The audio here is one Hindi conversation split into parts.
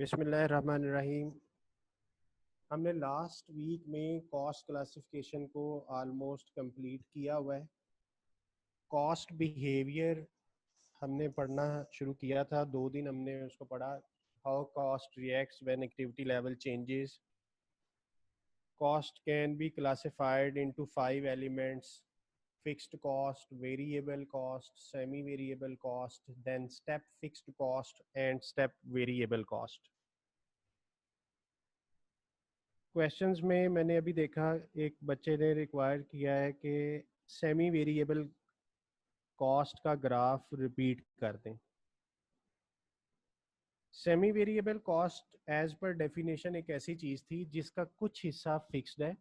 बिस्मिल्लाहिर्रहमानिर्रहीम। हमने लास्ट वीक में कॉस्ट क्लासिफिकेशन को ऑलमोस्ट कंप्लीट किया हुआ है। कॉस्ट बिहेवियर हमने पढ़ना शुरू किया था, 2 दिन हमने उसको पढ़ा। How cost reacts when activity level changes. Cost can be classified into 5 elements: fixed cost, variable cost, semi variable cost, then step fixed cost and step variable cost. Questions में मैंने अभी देखा एक बच्चे ने रिक्वायर किया है कि सेमी वेरिएबल कॉस्ट का ग्राफ रिपीट कर दें। Semi variable cost as per definition एक ऐसी चीज थी जिसका कुछ हिस्सा फिक्स्ड है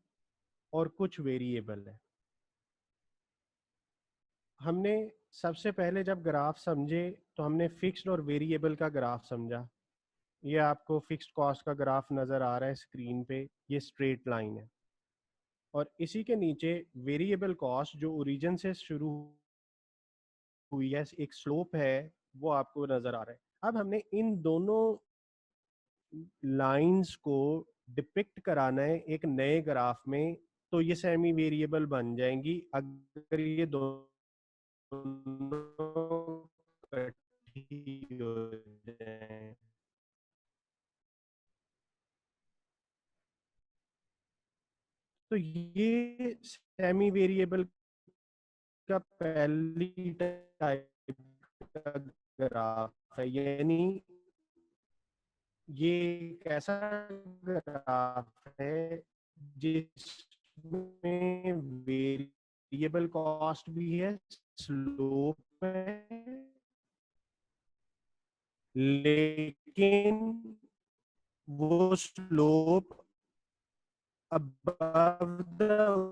और कुछ वेरिएबल है। हमने सबसे पहले जब ग्राफ समझे तो हमने फिक्स्ड और वेरिएबल का ग्राफ समझा। ये आपको फिक्स्ड कॉस्ट का ग्राफ नज़र आ रहा है स्क्रीन पे, ये स्ट्रेट लाइन है। और इसी के नीचे वेरिएबल कॉस्ट जो ओरिजिन से शुरू हुई है, एक स्लोप है, वो आपको नज़र आ रहा है। अब हमने इन दोनों लाइंस को डिपिक्ट कराना है एक नए ग्राफ में, तो ये सेमी वेरिएबल बन जाएंगी अगर ये दोनों इकट्ठी हो जाएं। तो ये सेमी वेरिएबल का पहली टाइप का ग्राफ है, यानी ये एक ऐसा ग्राफ है जिसमें वेरिएबल कॉस्ट भी है, स्लोप है, लेकिन वो स्लोप अबव द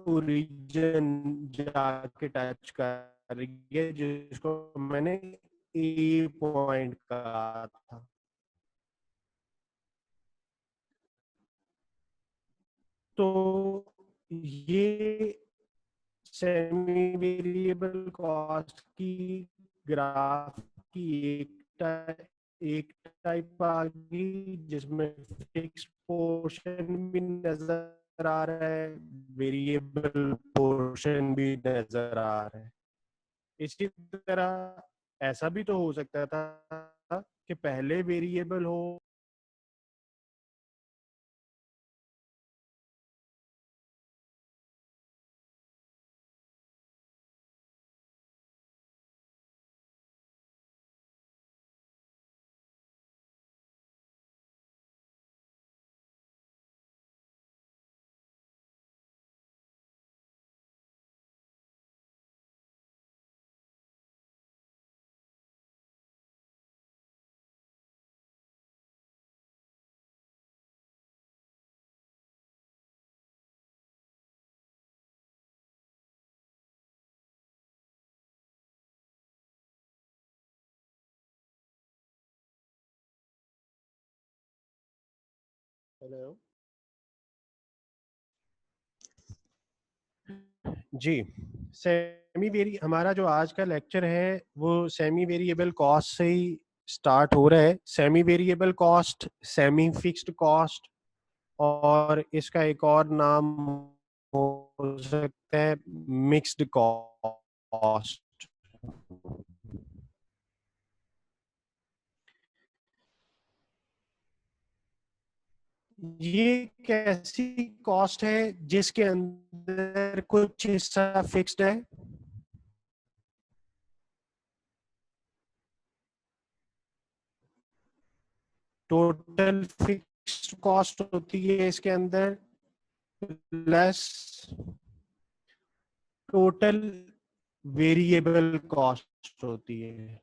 ओरिजिन जाके टच कर रही है, जिसको मैंने ए पॉइंट कहा था। तो ये सेमी वेरिएबल कॉस्ट की ग्राफ की एक टाइप आ गई जिसमें फिक्स पोर्शन भी नजर आ रहा है, वेरिएबल पोर्शन भी नजर आ रहा है। इसी तरह ऐसा भी तो हो सकता था कि पहले वेरिएबल हो हेलो जी। सेमी वेरी हमारा जो आज का लेक्चर है वो सेमी वेरिएबल कॉस्ट से ही स्टार्ट हो रहा है। Semi variable cost, semi fixed cost, और इसका एक और नाम हो सकता है मिक्स्ड कॉस्ट। ये एक ऐसी कॉस्ट है जिसके अंदर कुछ हिस्सा फिक्स्ड है टोटल फिक्स्ड कॉस्ट होती है इसके अंदर, प्लस टोटल वेरिएबल कॉस्ट होती है।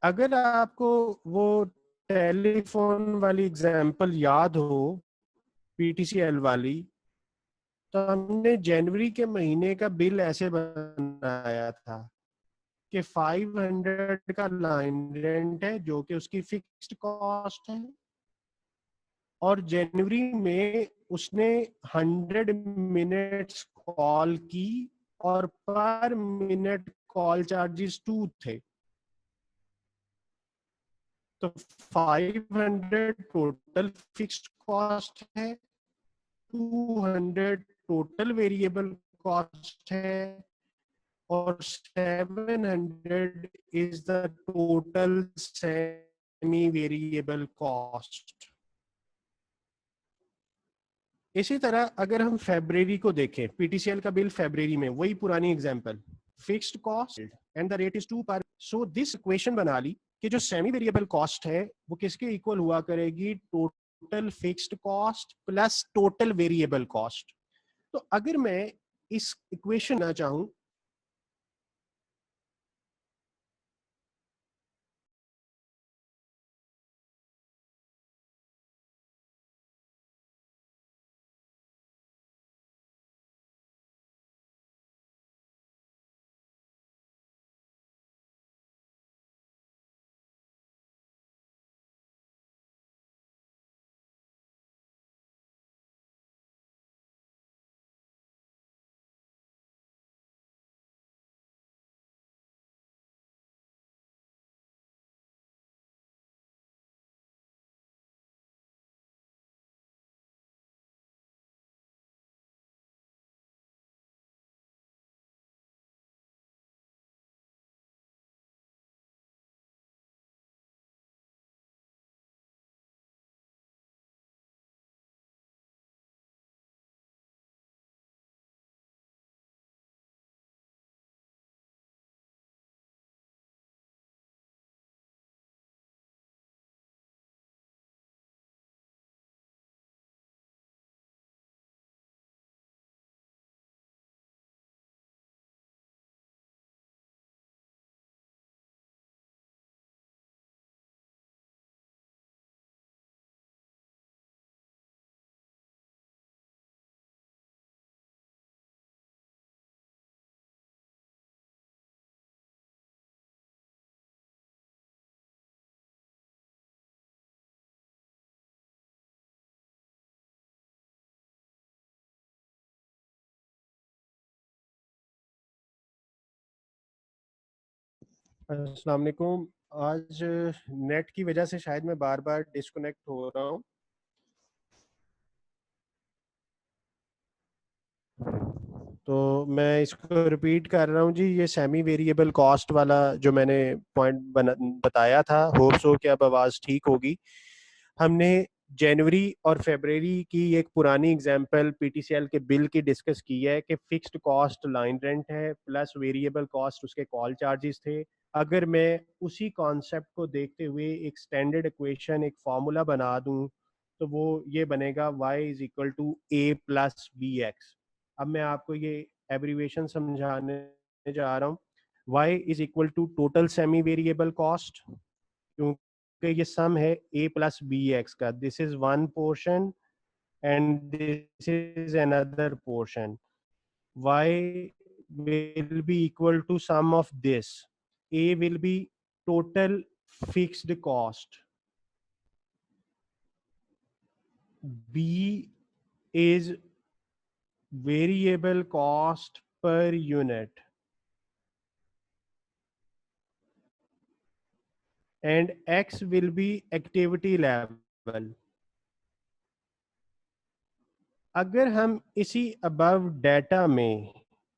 अगर आपको वो टेलीफोन वाली एग्जांपल याद हो, पीटीसीएल वाली, तो हमने जनवरी के महीने का बिल ऐसे बनाया था कि 500 का लाइन रेंट है जो कि उसकी फिक्स्ड कॉस्ट है, और जनवरी में उसने 100 मिनट्स कॉल की और पर मिनट कॉल चार्जेस 2 थे। तो 500 टोटल फिक्स्ड कॉस्ट है, 200 टोटल वेरिएबल कॉस्ट है, और 700 is the total semi variable cost. इसी तरह अगर हम फेब्रुअरी को देखें, पीटीसीएल का बिल फेब्रुअरी में, वही पुरानी example, fixed cost and the rate is 2 पर। सो दिस इक्वेशन बना ली कि जो सेमी वेरिएबल कॉस्ट है वो किसके इक्वल हुआ करेगी, total fixed cost plus total variable cost. तो अगर मैं इस इक्वेशन ना चाहूं, अस्सलाम वालेकुम। आज नेट की वजह से शायद मैं बार बार डिस्कनेक्ट हो रहा हूँ, तो मैं इसको रिपीट कर रहा हूँ जी। ये सेमी वेरिएबल कॉस्ट वाला जो मैंने पॉइंट बताया था, होप सो कि अब आवाज़ ठीक होगी। हमने जनवरी और फरवरी की एक पुरानी एग्जांपल पीटीसीएल के बिल की डिस्कस की है कि फिक्स्ड कॉस्ट लाइन रेंट है प्लस वेरिएबल कॉस्ट उसके कॉल चार्जेस थे। अगर मैं उसी कॉन्सेप्ट को देखते हुए एक स्टैंडर्ड इक्वेशन, एक फार्मूला बना दूं, तो वो ये बनेगा y is equal to A plus B x. अब मैं आपको ये एब्रीवेशन समझाने जा रहा हूँ। y is equal to total semi variable cost, क्योंकि ये सम है a प्लस बी एक्स का। This is one portion and this is another portion. y will be equal to sum of this. a will be total fixed cost, b is variable cost per unit, and x will be activity level. अगर हम इसी अबव डाटा में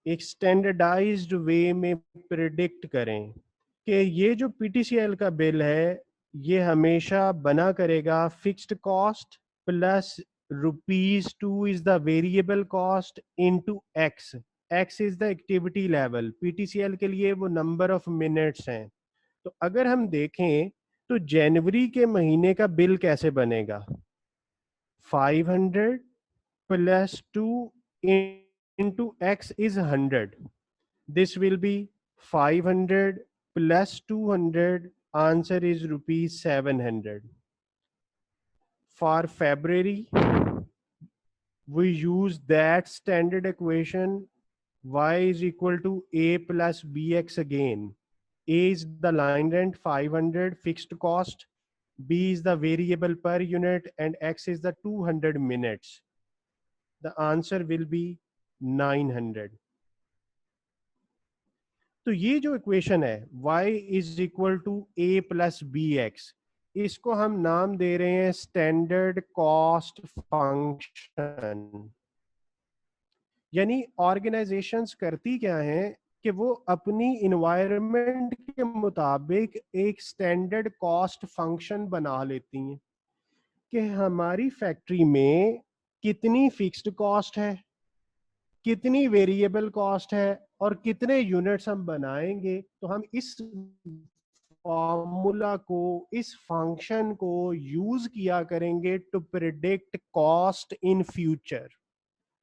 एक स्टैंडर्डाइज्ड वे में प्रिडिक्ट करें कि ये जो पीटीसीएल का बिल है ये हमेशा बना करेगा fixed cost plus ₹2 is the variable cost into x. X is the activity level, PTCL के लिए वो नंबर ऑफ मिनट्स हैं। तो अगर हम देखें तो जनवरी के महीने का बिल कैसे बनेगा, 500 plus 2 into x is 100. This will be 500 plus 200. Answer is rupees 700. For February, we use that standard equation, y is equal to a plus bx again. A is the line rent 500 fixed cost, b is the variable per unit, and x is the 200 minutes. The answer will be 900. तो ये जो इक्वेशन है y is equal to a plus B X, इसको हम नाम दे रहे हैं स्टैंडर्ड कॉस्ट फंक्शन। यानी ऑर्गेनाइजेशंस करती क्या है कि वो अपनी इन्वायरमेंट के मुताबिक एक स्टैंडर्ड कॉस्ट फंक्शन बना लेती हैं कि हमारी फैक्ट्री में कितनी फिक्स्ड कॉस्ट है, कितनी वेरिएबल कॉस्ट है और कितने यूनिट्स हम बनाएंगे। तो हम इस फॉर्मूला को, इस फंक्शन को यूज किया करेंगे to predict cost in future.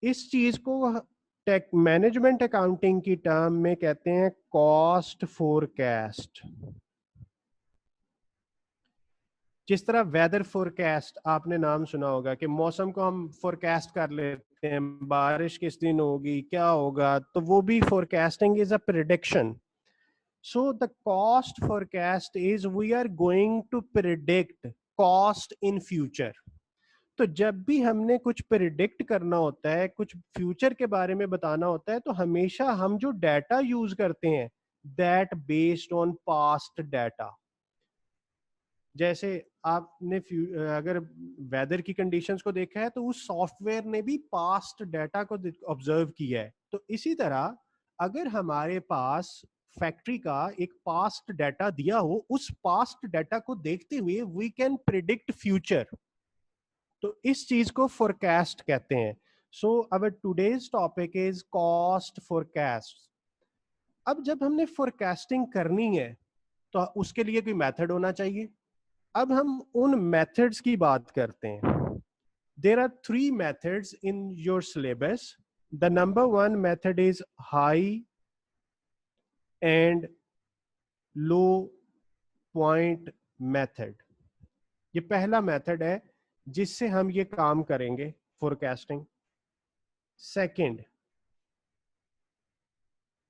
इस चीज को टेक मैनेजमेंट अकाउंटिंग की टर्म में कहते हैं कॉस्ट फोरकास्ट। जिस तरह वेदर फोरकास्ट आपने नाम सुना होगा कि मौसम को हम फोरकास्ट कर लेते हैं, बारिश किस दिन होगी, क्या होगा, तो वो भी forecasting is a prediction. So the cost forecast is we are going to predict cost in future. तो जब भी हमने कुछ प्रिडिक्ट करना होता है, कुछ फ्यूचर के बारे में बताना होता है, तो हमेशा हम जो डाटा यूज करते हैं that based on past data. जैसे आपने अगर वेदर की कंडीशंस को देखा है तो उस सॉफ्टवेयर ने भी पास्ट डाटा को ऑब्जर्व किया है। तो इसी तरह अगर हमारे पास फैक्ट्री का एक पास्ट डाटा दिया हो, उस पास्ट डाटा को देखते हुए वी कैन प्रिडिक्ट फ्यूचर। तो इस चीज को फोरकास्ट कहते हैं। So our today's topic is cost forecast. अब जब हमने फोरकास्टिंग करनी है तो उसके लिए कोई मेथड होना चाहिए। अब हम उन मेथड्स की बात करते हैं। There are 3 methods in your syllabus. The number 1 method is high and low point method. ये पहला मेथड है जिससे हम ये काम करेंगे forecasting. Second,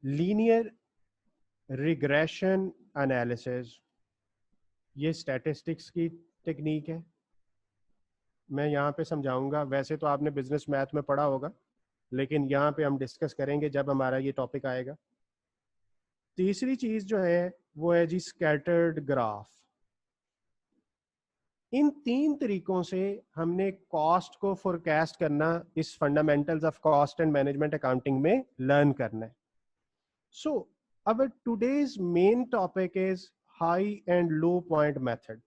linear regression analysis. ये स्टैटिस्टिक्स की टेक्निक है, मैं यहाँ पे समझाऊंगा। वैसे तो आपने बिजनेस मैथ में पढ़ा होगा, लेकिन यहाँ पे हम डिस्कस करेंगे जब हमारा ये टॉपिक आएगा। तीसरी चीज जो है वो है जी स्कैटर्ड ग्राफ। इन 3 तरीकों से हमने कॉस्ट को फोरकास्ट करना इस fundamentals of cost and management accounting में लर्न करना है। So our today's main topic is high and low point method.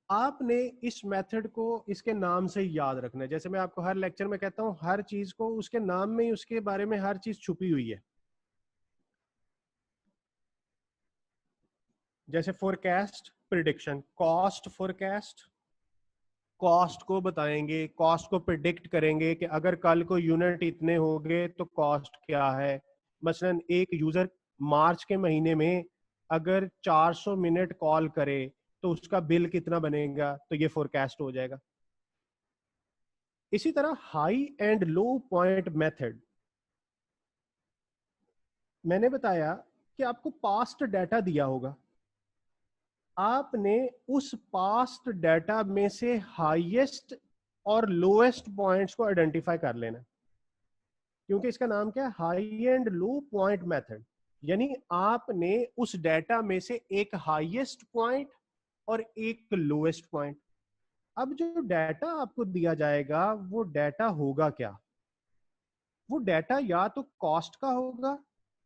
आपने इस मेथड को इसके नाम से ही याद रखना है। जैसे मैं आपको हर लेक्चर में कहता हूं, हर चीज को उसके नाम में ही उसके बारे में हर चीज छुपी हुई है। जैसे forecast, prediction, cost forecast, cost को बताएंगे, कॉस्ट को प्रिडिक्ट करेंगे कि अगर कल को यूनिट इतने हो गए तो कॉस्ट क्या है। मसलन एक यूजर मार्च के महीने में अगर 400 मिनट कॉल करे तो उसका बिल कितना बनेगा, तो ये फोरकास्ट हो जाएगा। इसी तरह high and low point method, मैंने बताया कि आपको पास्ट डाटा दिया होगा, आपने उस पास्ट डाटा में से हाईएस्ट और लोएस्ट पॉइंट्स को आइडेंटिफाई कर लेना, क्योंकि इसका नाम क्या है, high and low point method. यानी आपने उस डाटा में से एक हाईएस्ट पॉइंट और एक लोएस्ट पॉइंट। अब जो डाटा आपको दिया जाएगा वो डाटा होगा क्या? वो डाटा या तो कॉस्ट का होगा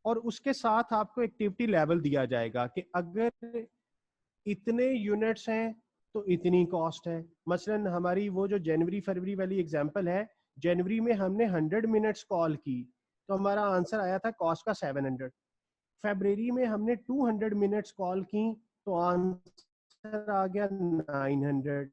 और उसके साथ आपको एक्टिविटी लेवल दिया जाएगा कि अगर इतने यूनिट्स हैं तो इतनी कॉस्ट है। मसलन हमारी वो जो जनवरी फरवरी वाली एग्जांपल है, जनवरी में हमने 100 मिनट्स कॉल की तो हमारा आंसर आया था कॉस्ट का 700। फरवरी में हमने 200 मिनट्स कॉल की तो आंसर आ गया 900।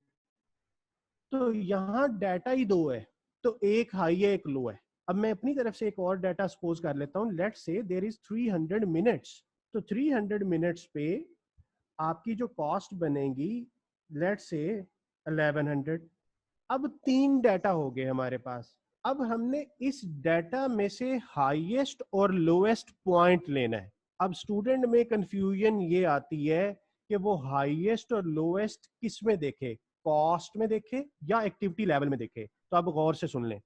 तो यहाँ डाटा ही दो है, तो एक हाई है एक लो है। अब मैं अपनी तरफ से एक और डाटा सपोज कर लेता हूँ। Let's say there is 300 minutes. तो 300 मिनट्स पे आपकी जो कॉस्ट बनेगी लेट्स से 1100। अब 3 डाटा हो गए हमारे पास। अब हमने इस डाटा में से हाईएस्ट और लोएस्ट पॉइंट लेना है। अब स्टूडेंट में कंफ्यूजन ये आती है कि वो हाईएस्ट और लोएस्ट किस में देखे, कॉस्ट में देखे या एक्टिविटी लेवल में देखे। तो आप गौर से सुन लें,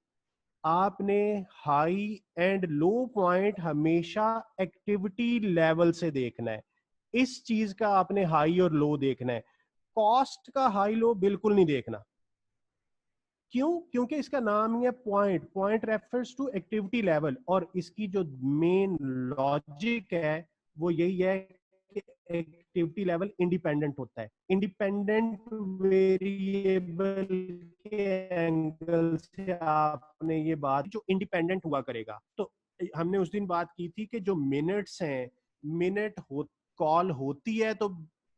आपने हाई एंड लो पॉइंट हमेशा एक्टिविटी लेवल से देखना है। इस चीज का आपने हाई और लो देखना है, कॉस्ट का हाई लो बिल्कुल नहीं देखना। क्यों? क्योंकि इसका नाम ही है point, point refers to activity level, और इसकी जो मेन लॉजिक है वो यही है कि एक्टिविटी लेवल इंडिपेंडेंट होता है। इंडिपेंडेंट वेरिएबल के एंगल से आपने ये बात, जो इंडिपेंडेंट हुआ करेगा, तो हमने उस दिन बात की थी कि जो मिनट्स हैं, मिनट हो कॉल होती है तो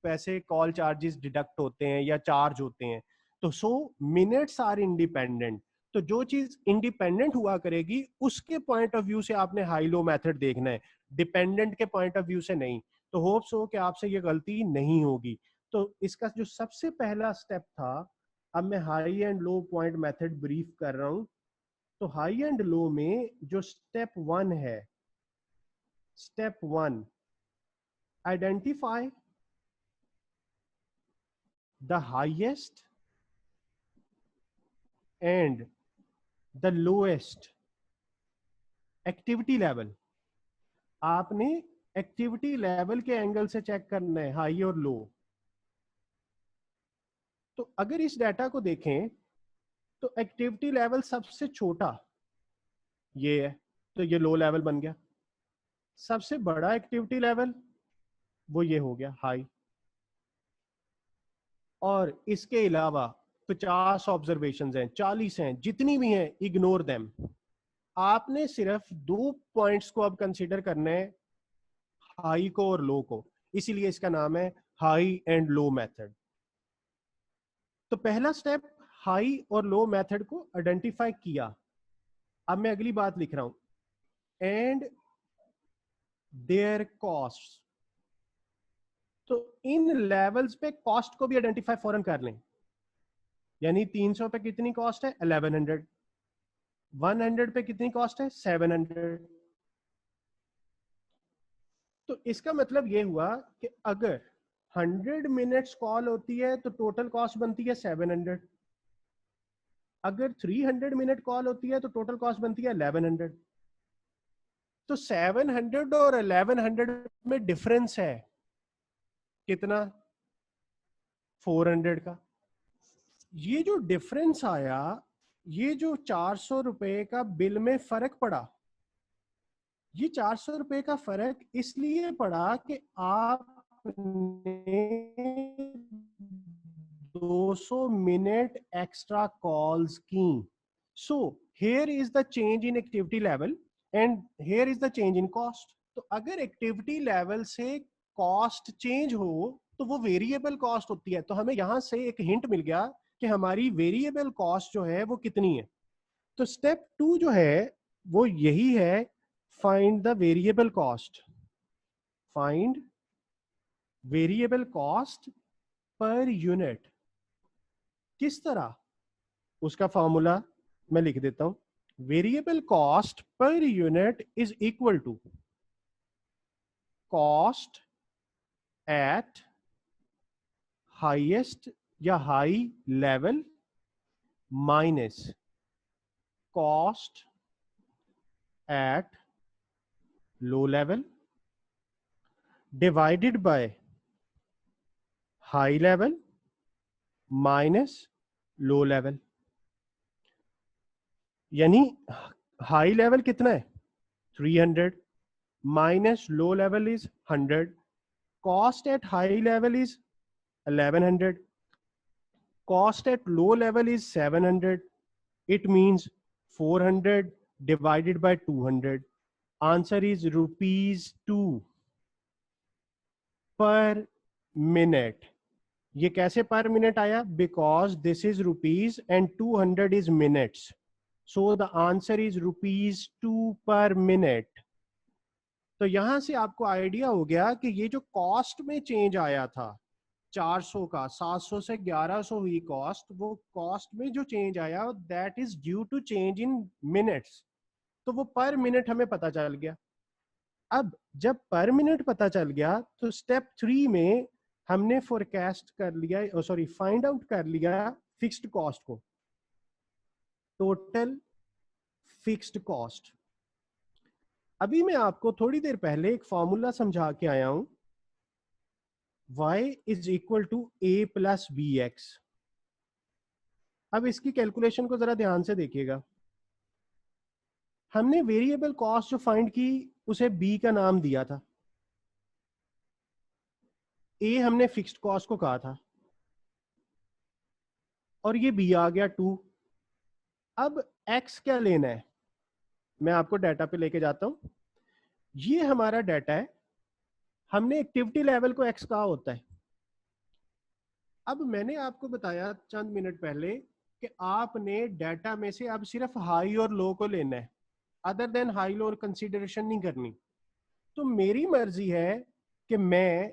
पैसे कॉल चार्जेस डिडक्ट होते हैं या चार्ज होते हैं, तो सो मिनट्स आर इंडिपेंडेंट। तो जो चीज इंडिपेंडेंट हुआ करेगी उसके पॉइंट ऑफ व्यू से आपने हाई लो मेथड देखना है, डिपेंडेंट के पॉइंट ऑफ व्यू से नहीं। तो होप्स हो कि आपसे ये गलती नहीं होगी। तो इसका जो सबसे पहला स्टेप था, अब मैं high and low point method brief कर रहा हूं। तो हाई एंड लो में जो स्टेप वन है, step one, identify the highest and the lowest activity level. आपने एक्टिविटी लेवल के एंगल से चेक करना है हाई और लो। तो अगर इस डाटा को देखें तो एक्टिविटी लेवल सबसे छोटा ये है, तो ये लो लेवल बन गया। सबसे बड़ा एक्टिविटी लेवल वो ये हो गया हाई। और इसके अलावा 50 ऑब्जर्वेशंस हैं, 40 हैं, जितनी भी हैं, इग्नोर देम। आपने सिर्फ दो पॉइंट्स को अब कंसीडर करना है, हाई को और लो को, इसीलिए इसका नाम है हाई एंड लो मेथड। तो पहला स्टेप, हाई और लो मेथड को आइडेंटिफाई किया। अब मैं अगली बात लिख रहा हूं, एंड देयर कॉस्ट। तो इन लेवल्स पे कॉस्ट को भी आइडेंटिफाई फौरन कर लें। यानी 300 पे कितनी कॉस्ट है? 1100। 100 पे कितनी कॉस्ट है? 700। तो इसका मतलब ये हुआ कि अगर 100 मिनट्स कॉल होती है तो टोटल कॉस्ट बनती है 700। अगर 300 मिनट कॉल होती है तो टोटल कॉस्ट बनती है 1100। तो 700 और 1100 में डिफरेंस है कितना? 400 का। ये जो डिफरेंस आया, ये जो 400 रुपए का बिल में फर्क पड़ा, ये 400 रुपए का फर्क इसलिए पड़ा कि आपने 200 मिनट एक्स्ट्रा कॉल्स की। So here is the change in activity level and here is the change in cost. तो अगर एक्टिविटी लेवल से कॉस्ट चेंज हो तो वो वेरिएबल कॉस्ट होती है। तो हमें यहां से एक हिंट मिल गया कि हमारी वेरिएबल कॉस्ट जो है वो कितनी है। तो स्टेप टू जो है वो यही है, find the variable cost. Find variable cost per unit. किस तरह? उसका फॉर्मूला मैं लिख देता हूं। Variable cost per unit is equal to cost at highest या high level minus cost at low level divided by high level minus low level. यानी हाई लेवल कितना है? 300 minus low level is 100। Cost at high level is 1100। Cost at low level is 700। It means 400 divided by 200. Answer is ₹2 per minute. ये कैसे पर मिनट आया? Because this is rupees and 200 is minutes, so the answer is ₹2 पर मिनट। तो यहां से आपको आइडिया हो गया कि ये जो कॉस्ट में चेंज आया था 400 का, 700 से 1100 हुई कॉस्ट, वो कॉस्ट में जो चेंज आया that is due to change in minutes. तो वो पर मिनट हमें पता चल गया। अब जब पर मिनट पता चल गया तो स्टेप 3 में हमने फोरकास्ट कर लिया, सॉरी फाइंड आउट कर लिया फिक्स्ड कॉस्ट को, टोटल फिक्स्ड कॉस्ट। अभी मैं आपको थोड़ी देर पहले एक फॉर्मूला समझा के आया हूं y is equal to a plus B x. अब इसकी कैलकुलेशन को जरा ध्यान से देखिएगा। हमने वेरिएबल कॉस्ट जो फाइंड की उसे b का नाम दिया था, a हमने फिक्स्ड कॉस्ट को कहा था, और ये b आ गया 2। अब x क्या लेना है, मैं आपको डाटा पे लेके जाता हूं। ये हमारा डाटा है, हमने एक्टिविटी लेवल को x कहा होता है। अब मैंने आपको बताया चंद मिनट पहले कि आपने डाटा में से अब सिर्फ हाई और लो को लेना है, other than high low consideration नहीं करनी। तो मेरी मर्जी है कि मैं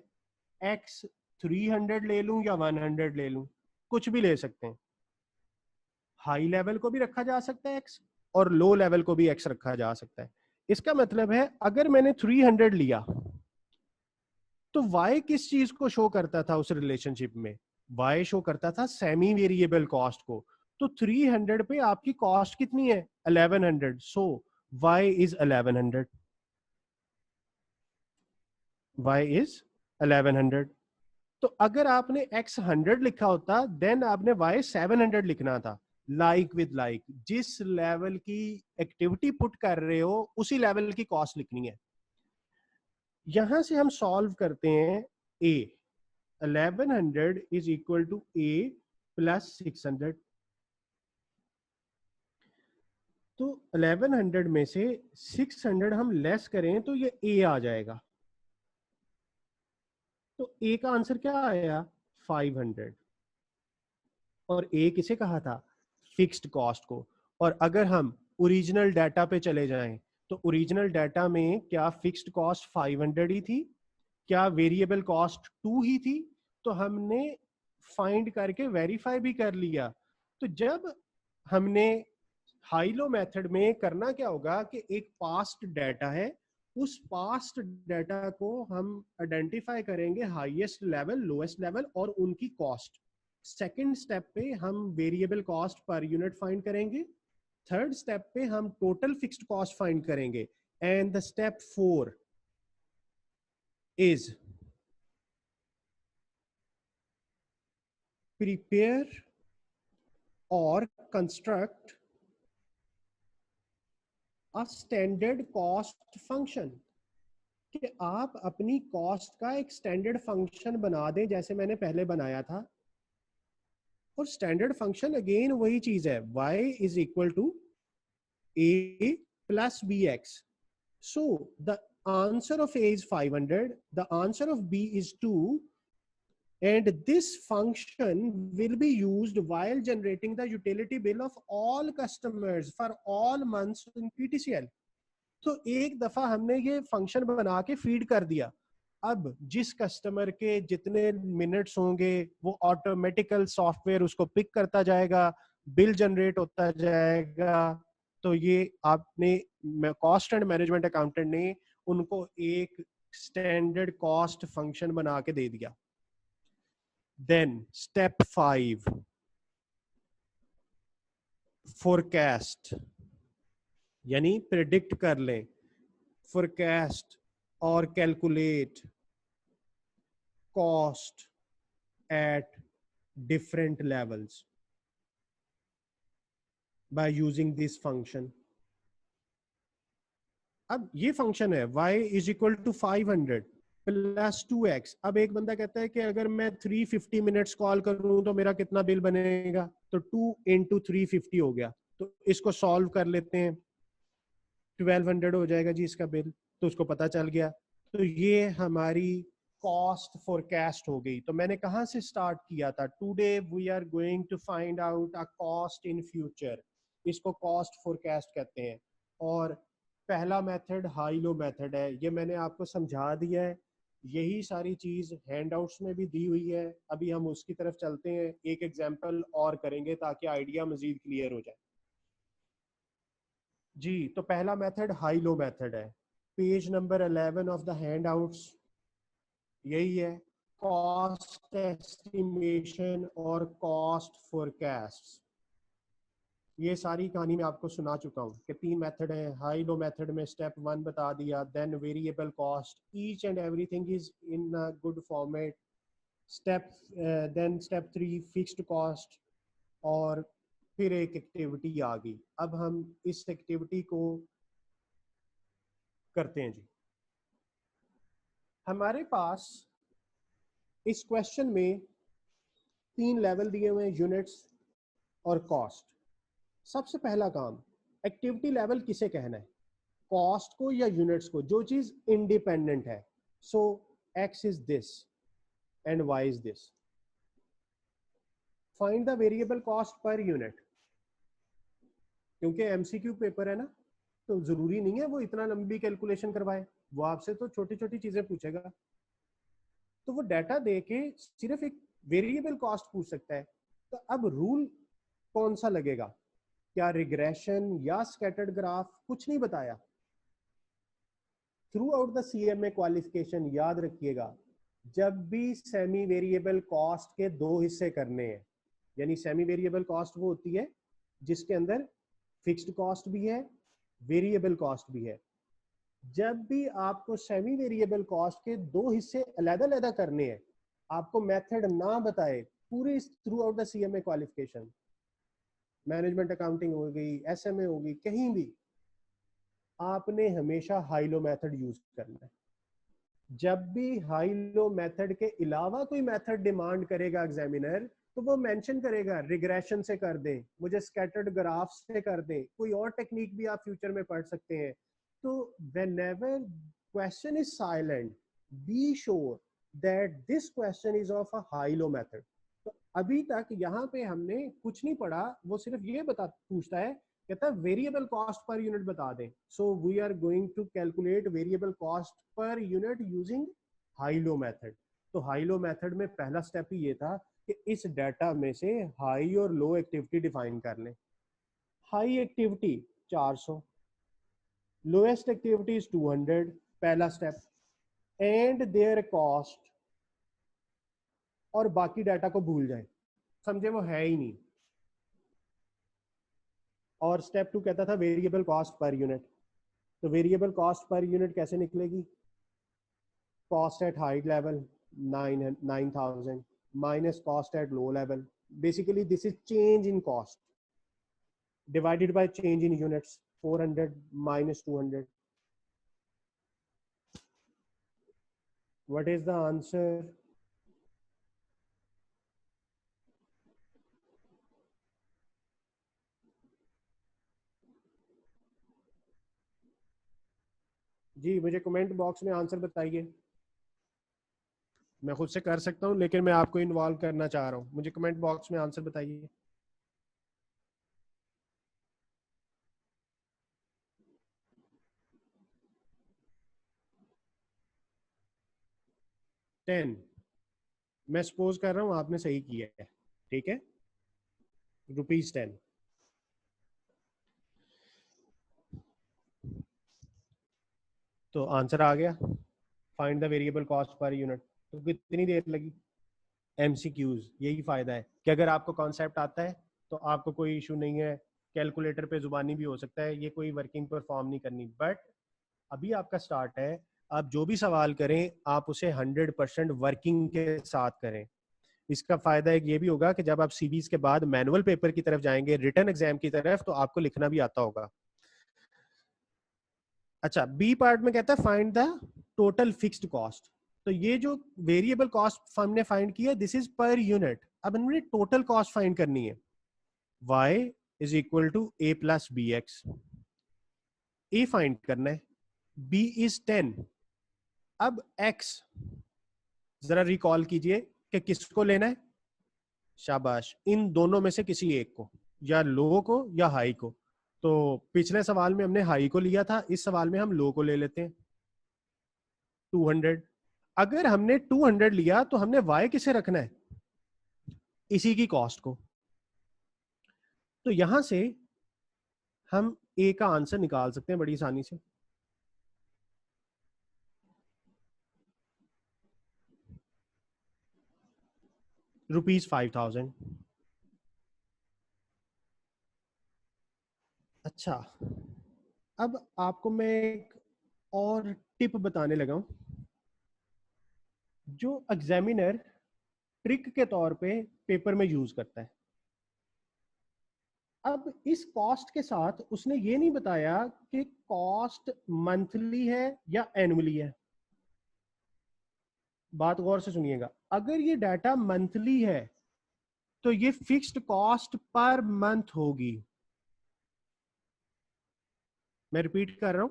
x 300 ले लूं या 100 ले लूं, कुछ भी ले सकते हैं। हाई लेवल को भी रखा जा सकता है x, और लो लेवल को भी x रखा जा सकता है। इसका मतलब है अगर मैंने 300 लिया तो y किस चीज को शो करता था उस रिलेशनशिप में, y शो करता था सेमी वेरिएबल कॉस्ट को। तो 300 पे आपकी कॉस्ट कितनी है, 1100, सो y इज 1100, y इज 1100। तो अगर आपने x 100 लिखा होता देन आपने y 700 लिखना था। लाइक विद लाइक, जिस लेवल की एक्टिविटी पुट कर रहे हो उसी लेवल की कॉस्ट लिखनी है। यहां से हम सॉल्व करते हैं a, 1100 is equal to a plus 600। तो 1100 में से 600 हम लेस करें तो ये a आ जाएगा। तो a का आंसर क्या आया, 500। और a किसे कहा था, फिक्स्ड कॉस्ट को। और अगर हम ओरिजिनल डाटा पे चले जाएं तो ओरिजिनल डाटा में क्या फिक्स्ड कॉस्ट 500 ही थी, क्या वेरिएबल कॉस्ट 2 ही थी। तो हमने फाइंड करके वेरीफाई भी कर लिया। तो जब हमने हाई लो मेथड में करना क्या होगा कि एक पास्ट डाटा है, उस पास्ट डाटा को हम आइडेंटिफाई करेंगे हाईएस्ट लेवल, लोएस्ट लेवल और उनकी कॉस्ट। सेकंड स्टेप पे हम variable cost per unit find करेंगे। थर्ड स्टेप पे हम टोटल फिक्स्ड कॉस्ट फाइंड करेंगे। And the step 4 is prepare or construct a standard cost function, कि आप अपनी कॉस्ट का एक स्टैंडर्ड फंक्शन बना दें जैसे मैंने पहले बनाया था। और स्टैंडर्ड फंक्शन अगेन वही चीज है, y is equal to a plus B x. So the answer of a is 500, the answer of b is 2, and this function will be used while generating the utility bill of all customers for all months in PTCL। तो एक दफा हमने ये फंक्शन बना के फीड कर दिया। अब जिस कस्टमर के जितने मिनट्स होंगे वो ऑटोमेटिकल सॉफ्टवेयर उसको पिक करता जाएगा, बिल जनरेट होता जाएगा। तो ये आपने कॉस्ट एंड मैनेजमेंट अकाउंटेंट ने उनको एक स्टैंडर्ड कॉस्ट फंक्शन बना के दे दिया। देन स्टेप 5, फोरकास्ट, यानी प्रिडिक्ट कर लें, फोरकास्ट और calculate cost at different levels by using this function. अब ये फंक्शन है y is equal to 500 plus 2x। अब एक बंदा कहता है कि अगर मैं 350 मिनट्स कॉल करूं तो मेरा कितना बिल बनेगा, तो 2 इंटू 350 हो गया। तो इसको सॉल्व कर लेते हैं, 1200 हो जाएगा जी इसका बिल। तो उसको पता चल गया। तो ये हमारी कॉस्ट फोरकास्ट हो गई। तो मैंने कहां से स्टार्ट किया था, today we are going to find out a cost in future. इसको कॉस्ट फोरकास्ट कहते हैं। और पहला मेथड हाई लो मेथड है, ये मैंने आपको समझा दिया है। यही सारी चीज हैंडआउट्स में भी दी हुई है। अभी हम उसकी तरफ चलते हैं, एक एग्जांपल और करेंगे ताकि आइडिया मजीद क्लियर हो जाए जी। तो पहला मेथड हाई लो मेथड है, page number 11 of the handouts यही है, कॉस्ट एस्टिमेशन और कॉस्ट फोरकास्ट। ये सारी कहानी मैं आपको सुना चुका हूँ कि 3 मेथड है। हाई लो मेथड में स्टेप 1 बता दिया, then variable cost, each and everything is in a good format. Step then step 3 fixed cost, और फिर एक एक्टिविटी आ गई। अब हम इस एक्टिविटी को करते हैं जी। हमारे पास इस क्वेश्चन में 3 लेवल दिए हुए हैं, यूनिट्स और कॉस्ट। सबसे पहला काम, एक्टिविटी लेवल किसे कहना है, कॉस्ट को या यूनिट्स को, जो चीज इंडिपेंडेंट है। So X is this and Y is this. Find the variable cost per unit. क्योंकि एमसीक्यू पेपर है ना, तो जरूरी नहीं है वो इतना लंबी कैलकुलेशन करवाए, वो आपसे तो छोटी छोटी चीजें पूछेगा। तो वो डाटा दे के सिर्फ एक वेरिएबल कॉस्ट पूछ सकता है। तो अब रूल कौन सा लगेगा, क्या रिग्रेशन या स्कैटर्ड ग्राफ, कुछ नहीं बताया। Through out the CMA qualification याद रखिएगा, जब भी सेमी वेरिएबल कॉस्ट के 2 हिस्से करने हैं, यानी सेमी वेरिएबल कॉस्ट वो होती है जिसके अंदर फिक्स्ड कॉस्ट भी है, वेरिएबल कॉस्ट भी है। जब भी आपको सेमी वेरिएबल कॉस्ट के 2 हिस्से अलग-अलग करने हैं, आपको मेथड ना बताए, पूरे through out the CMA qualification, management accounting हो गई, एसएमए हो गई, कहीं भी आपने हमेशा हाई लो मेथड यूज करना है। जब भी हाई लो मेथड के अलावा कोई मेथड डिमांड करेगा एग्जामिनर, तो वो मेंशन करेगा रिग्रेशन से कर दें, मुझे स्कैटर्ड ग्राफ से कर दें, कोई और टेक्निक भी आप फ्यूचर में पढ़ सकते हैं। तो whenever question is silent, be sure that this question is of a high low method। तो अभी तक यहाँ पे हमने कुछ नहीं पढ़ा, वो सिर्फ ये पूछता है, कहता है वेरिएबल कॉस्ट पर यूनिट बता दें। So we are going to calculate variable cost per unit using high low method. तो हाई लो मेथड में पहला स्टेप ही ये था कि इस डाटा में से हाई और लो एक्टिविटी डिफाइन कर लें। High activity 400, lowest activity is 200, पहला स्टेप, एंड देयर कॉस्ट, और बाकी डाटा को भूल जाए, समझे वो है ही नहीं। और स्टेप 2 कहता था वेरिएबल कॉस्ट पर यूनिट। तो वेरिएबल कॉस्ट पर यूनिट कैसे निकलेगी, cost at high level 9000 minus cost at low level, basically this is change in cost divided by change in units, 400 minus 200। What is the answer? जी मुझे कमेंट बॉक्स में आंसर बताइए। मैं खुद से कर सकता हूँ लेकिन मैं आपको इन्वॉल्व करना चाह रहा हूँ, मुझे कमेंट बॉक्स में आंसर बताइए। टेन, मैं सपोज कर रहा हूँ आपने सही किया है, ठीक है, ₹10। तो आंसर आ गया, find the variable cost per unit. तो कितनी देर लगी, एमसीक्यूज यही फायदा है कि अगर आपको कॉन्सेप्ट आता है तो आपको कोई इशू नहीं है, कैलकुलेटर पे जुबानी भी हो सकता है, ये कोई वर्किंग परफॉर्म नहीं करनी। बट अभी आपका स्टार्ट है, आप जो भी सवाल करें आप उसे 100% वर्किंग के साथ करें। इसका फायदा एक ये भी होगा कि जब आप सीबीज के बाद मैनुअल पेपर की तरफ जाएंगे, रिटन एग्जाम की तरफ, तो आपको लिखना भी आता होगा। अच्छा, बी पार्ट में कहता है find the total fixed cost. तो ये जो वेरिएबल कॉस्ट हमने फाइंड किया, दिस इज पर यूनिट। अब हमने टोटल कॉस्ट फाइंड करनी है। y is equal to a plus B x, a find करना है, b इज 10। अब x जरा रिकॉल कीजिए कि किसको लेना है, शाबाश, इन दोनों में से किसी एक को, या लो को या हाई को। तो पिछले सवाल में हमने हाई को लिया था, इस सवाल में हम लो को ले लेते हैं, 200। अगर हमने 200 लिया तो हमने y किसे रखना है, इसी की कॉस्ट को। तो यहां से हम a का आंसर निकाल सकते हैं बड़ी आसानी से। ₹5000। अच्छा, अब आपको मैं एक और टिप बताने लगा हूं। जो एग्जामिनर ट्रिक के तौर पे पेपर में यूज करता है। अब इस कॉस्ट के साथ उसने ये नहीं बताया कि कॉस्ट मंथली है या एनुअली है। बात गौर से सुनिएगा, अगर ये डाटा मंथली है तो ये फिक्स्ड कॉस्ट पर मंथ होगी। मैं रिपीट कर रहा हूं,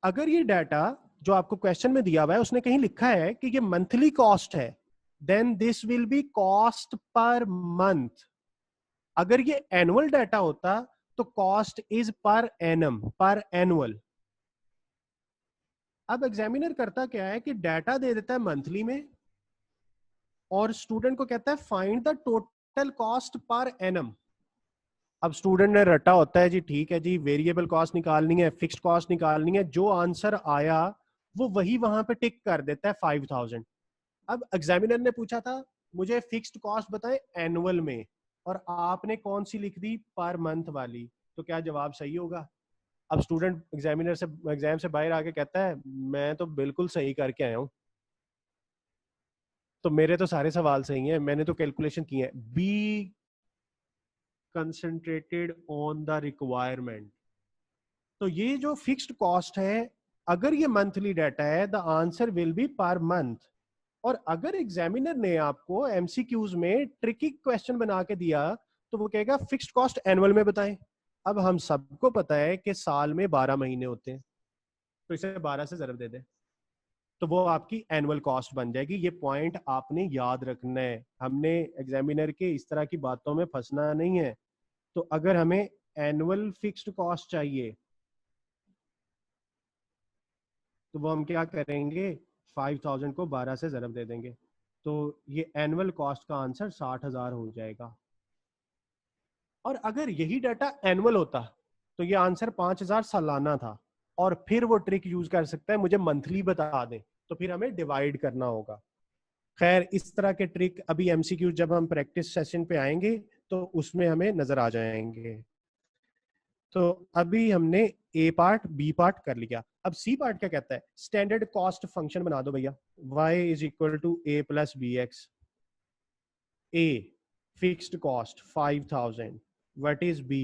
अगर ये डाटा जो आपको क्वेश्चन में दिया हुआ है उसने कहीं लिखा है कि ये मंथली कॉस्ट है, then this will be cost per month. अगर ये एनुअल डाटा होता तो cost is per annum, per annual. अब एग्जामिनर करता क्या है कि डाटा दे देता है मंथली में और स्टूडेंट को कहता है find the total cost per annum. अब स्टूडेंट ने रटा होता है जी, ठीक है जी, वेरिएबल कॉस्ट निकालनी है, फिक्स्ड कॉस्ट निकालनी है, जो आंसर आया वो वही वहां पे टिक कर देता है 5000। अब एग्जामिनर ने पूछा था मुझे फिक्स्ड कॉस्ट बताएं एनुअल में, और आपने कौन सी लिख दी, पर मंथ वाली, तो क्या जवाब सही होगा? अब स्टूडेंट एग्जामिनर से एग्जाम से बाहर आके कहता है मैं तो बिल्कुल सही करके आया हूं, तो मेरे तो सारे सवाल सही हैं, मैंने तो कैलकुलेशन की है। Be concentrated on the requirement. तो ये जो फिक्स्ड कॉस्ट है, अगर ये मंथली डाटा है the answer will be per month. और अगर एग्जामिनर ने आपको एमसीक्यूज में ट्रिकी क्वेश्चन बना के दिया तो वो कहेगा फिक्स्ड कॉस्ट एनुअल में बताएं। अब हम सबको पता है कि साल में 12 महीने होते हैं, तो इसे 12 से ज़रब दे दें तो वो आपकी एनुअल कॉस्ट बन जाएगी। ये पॉइंट आपने याद रखना है, हमने एग्जामिनर के इस तरह की बातों में फंसना नहीं है। तो अगर हमें एनुअल फिक्स्ड कॉस्ट चाहिए तो वो हम क्या करेंगे, 5000 को 12 से ज़रब दे देंगे, तो ये एनुअल कॉस्ट का आंसर 60,000 हो जाएगा। और अगर यही डाटा एनुअल होता तो ये आंसर 5000 सालाना था, और फिर वो ट्रिक यूज कर सकता है मुझे मंथली बता दें, तो फिर हमें डिवाइड करना होगा। खैर, इस तरह के ट्रिक अभी एमसीक्यू जब हम प्रैक्टिस सेशन पे आएंगे तो उसमें हमें नजर आ जाएंगे। तो अभी हमने ए पार्ट बी पार्ट कर लिया, अब सी पार्ट क्या कहता है, स्टैंडर्ड कॉस्ट फंक्शन बना दो भैया, y is equal to a plus B x. A fixed cost 5000, what is B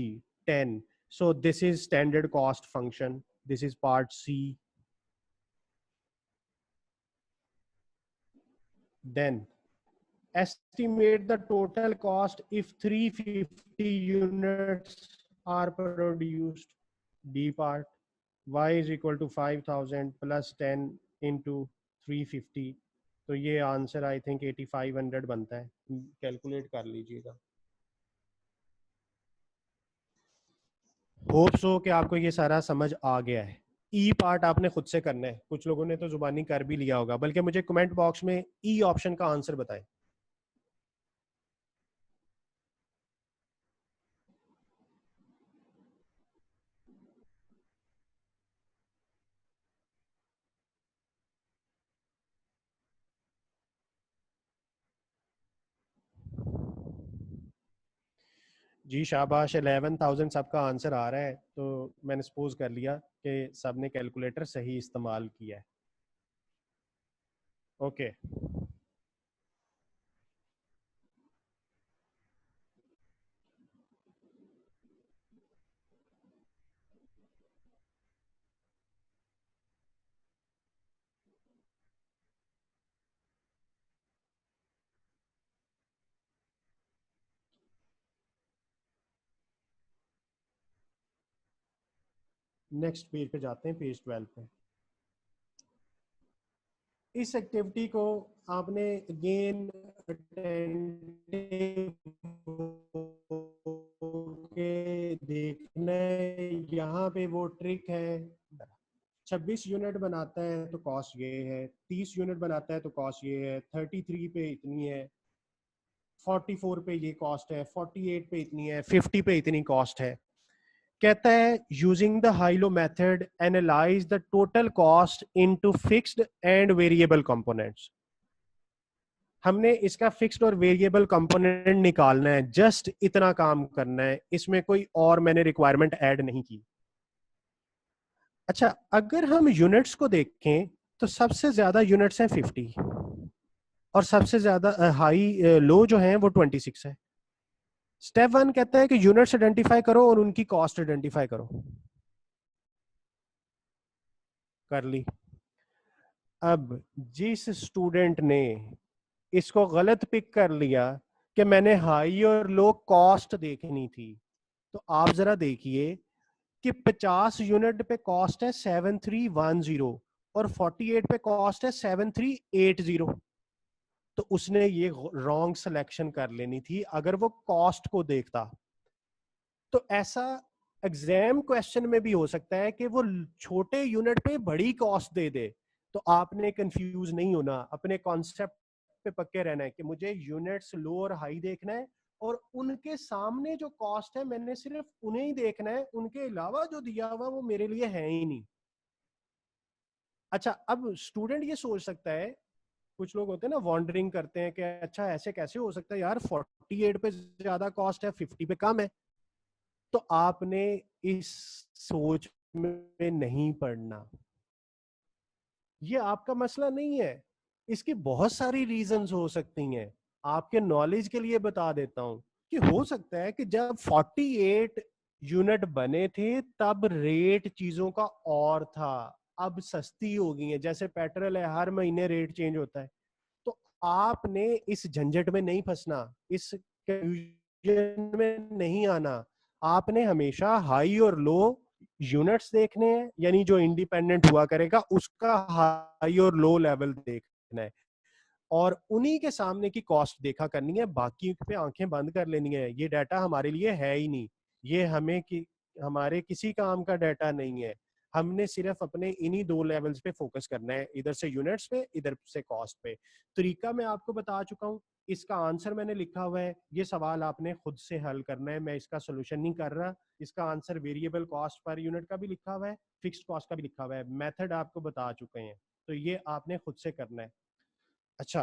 10, so this is standard cost function, this is part C. Then estimate the total cost if 350 units are produced. D part, y is equal to 5000 plus 10 into 350, तो ये आंसर आई थिंक 8500 बनता है, कैलकुलेट कर लीजिएगा। होप सो कि आपको ये सारा समझ आ गया है। ई पार्ट आपने खुद से करना है, कुछ लोगों ने तो जुबानी कर भी लिया होगा, बल्कि मुझे कमेंट बॉक्स में ई ऑप्शन का आंसर बताएं। जी शाबाश, 11,000 सबका आंसर आ रहा है, तो मैंने सपोज कर लिया कि सब ने कैलकुलेटर सही इस्तेमाल किया है। ओके, नेक्स्ट पेज पे जाते हैं, पेज 12 पे। इस एक्टिविटी को आपने अगेन के देखना है। यहाँ पे वो ट्रिक है, 26 यूनिट बनाता है तो कॉस्ट ये है, 30 यूनिट बनाता है तो कॉस्ट ये है, 33 पे इतनी है, 44 पे ये कॉस्ट है, 48 पे इतनी है, 50 पे इतनी कॉस्ट है। कहता है using the high-low method analyse the total cost into fixed and variable components. हमने इसका फिक्स्ड और वेरिएबल कंपोनेंट निकालना है, जस्ट इतना काम करना है, इसमें कोई और मैंने रिक्वायरमेंट ऐड नहीं की। अच्छा, अगर हम यूनिट्स को देखें तो सबसे ज्यादा यूनिट्स हैं 50, और सबसे ज्यादा हाई लो जो है वो 26 है। स्टेप 1 कहता है कि यूनिट्स आइडेंटिफाई करो और उनकी कॉस्ट आइडेंटिफाई करो। कर ली। अब जिस स्टूडेंट ने इसको गलत पिक कर लिया कि मैंने हाई और लो कॉस्ट देखनी थी, तो आप जरा देखिए कि 50 यूनिट पे कॉस्ट है 7310 और 48 पे कॉस्ट है 7380। तो उसने ये रॉन्ग सिलेक्शन कर लेनी थी अगर वो कॉस्ट को देखता। तो ऐसा एग्जाम क्वेश्चन में भी हो सकता है कि वो छोटे यूनिट पे बड़ी कॉस्ट दे दे। तो आपने कंफ्यूज नहीं होना, अपने कॉन्सेप्ट पे पक्के रहना है कि मुझे यूनिट्स लो और हाई देखना है और उनके सामने जो कॉस्ट है मैंने सिर्फ उन्हें ही देखना है, उनके अलावा जो दिया हुआ वो मेरे लिए है ही नहीं। अच्छा, अब स्टूडेंट ये सोच सकता है, कुछ लोग होते हैं ना वॉन्डरिंग करते हैं कि अच्छा ऐसे कैसे हो सकता है यार, 48 पे ज्यादा कॉस्ट है 50 पे कम है। तो आपने इस सोच में नहीं पड़ना, ये आपका मसला नहीं है। इसकी बहुत सारी रीजंस हो सकती हैं। आपके नॉलेज के लिए बता देता हूं कि हो सकता है कि जब 48 यूनिट बने थे तब रेट चीजों का और था, अब सस्ती हो गई है। जैसे पेट्रोल है, हर महीने रेट चेंज होता है। तो आपने इस झंझट में नहीं फंसना, इस कंफ्यूजन में नहीं आना। आपने हमेशा हाई और लो यूनिट्स देखने हैं, यानी जो इंडिपेंडेंट हुआ करेगा उसका हाई और लो लेवल देखना है और उन्हीं के सामने की कॉस्ट देखा करनी है, बाकी पे आंखें बंद कर लेनी है। ये डाटा हमारे लिए है ही नहीं, ये हमारे किसी काम का डाटा नहीं है। हमने सिर्फ अपने इन्हीं दो लेवल्स पे फोकस करना है, इधर से यूनिट्स पे, इधर से कॉस्ट पे। तरीका मैं आपको बता चुका हूँ, इसका आंसर मैंने लिखा हुआ है। ये सवाल आपने खुद से हल करना है, मैं इसका सोल्यूशन नहीं कर रहा। इसका answer variable cost per unit का भी लिखा हुआ है, फिक्स्ड कॉस्ट का भी लिखा हुआ है, मेथड आपको बता चुके हैं। तो ये आपने खुद से करना है। अच्छा,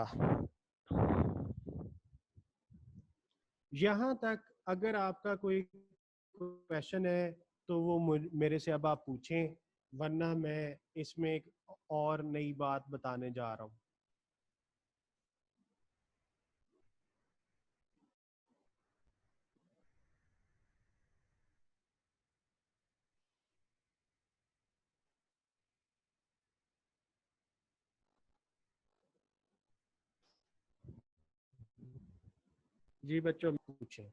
यहाँ तक अगर आपका कोई क्वेश्चन है तो वो मेरे से अब आप पूछें, वरना मैं इसमें एक और नई बात बताने जा रहा हूँ। जी बच्चों पूछें।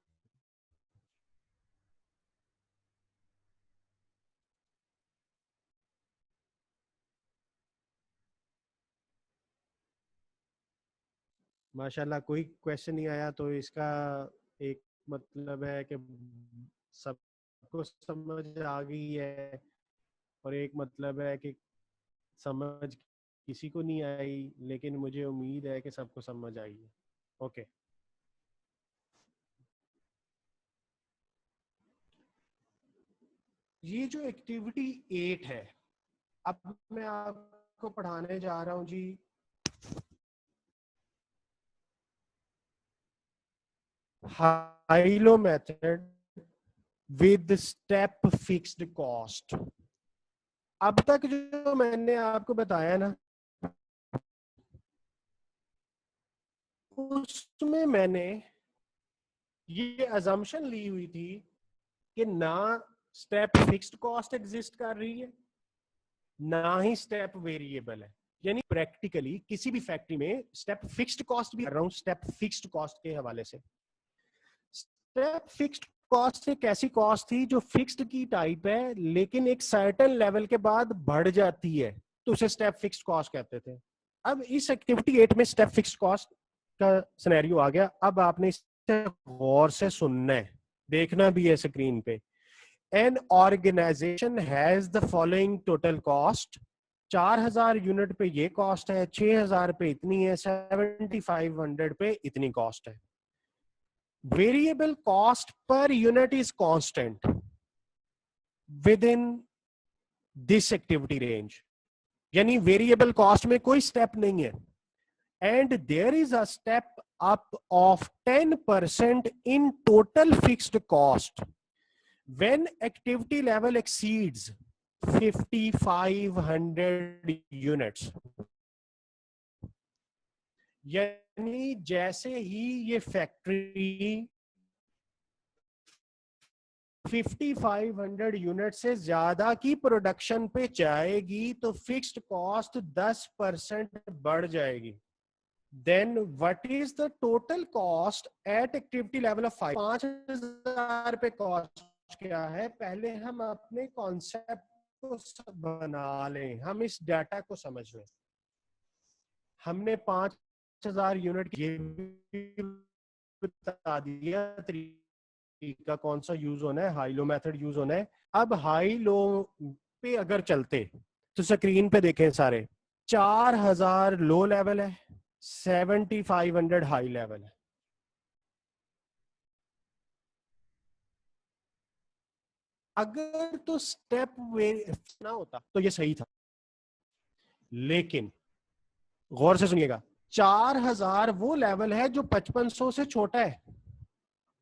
माशाल्लाह, कोई क्वेश्चन नहीं आया तो इसका एक मतलब है कि सबको समझ आ गई है, और एक मतलब है कि समझ किसी को नहीं आई, लेकिन मुझे उम्मीद है कि सबको समझ आई है। ओके, ये जो एक्टिविटी 8 है, अब मैं आपको पढ़ाने जा रहा हूं जी। High low method with step fixed cost. अब तक जो मैंने आपको बताया ना, उसमें मैंने ये अजम्पशन ली हुई थी कि ना स्टेप फिक्स्ड कॉस्ट एग्जिस्ट कर रही है, ना ही स्टेप वेरिएबल है। यानी प्रैक्टिकली किसी भी फैक्ट्री में स्टेप फिक्स्ड कॉस्ट भी कर रहा हूं, स्टेप फिक्स्ड कॉस्ट के हवाले से। स्टेप फिक्स्ड कॉस्ट एक ऐसी कॉस्ट थी जो फिक्स्ड की टाइप है लेकिन एक सर्टेन लेवल के बाद बढ़ जाती है, तो उसे स्टेप फिक्स्ड कॉस्ट कहते थे। अब इस एक्टिविटी 8 में स्टेप फिक्स्ड कॉस्ट का सिनेरियो आ गया। अब आपने इसे गौर से सुनना है, देखना भी है स्क्रीन पे। An organisation has the following total cost. 4000 unit पे ये कॉस्ट है, 6000 पे इतनी है, 7500 पे इतनी कॉस्ट है। Variable cost per unit is constant within this activity range, यानी वेरिएबल कॉस्ट में कोई स्टेप नहीं है। And there is a step up of 10% in total fixed cost when activity level exceeds 5500 units। यानी जैसे ही ये फैक्ट्री 5500 यूनिट से ज्यादा की प्रोडक्शन पे जाएगी तो फिक्स्ड कॉस्ट 10% बढ़ जाएगी. Then what is the total cost at activity level of 5? 5000 पे कॉस्ट क्या है, पहले हम अपने कॉन्सेप्ट को बना लें, हम इस डाटा को समझ लें. हमने 5000 यूनिट ये भी बता दिया तरीका कौन सा यूज होना है, हाई लो मेथड यूज होना है. अब हाई लो पे अगर चलते तो स्क्रीन पे देखें सारे, 4000 लो लेवल है, 7500 हाई लेवल है. अगर तो स्टेप वे ना होता तो ये सही था, लेकिन गौर से सुनिएगा, 4000 वो लेवल है जो 5500 से छोटा है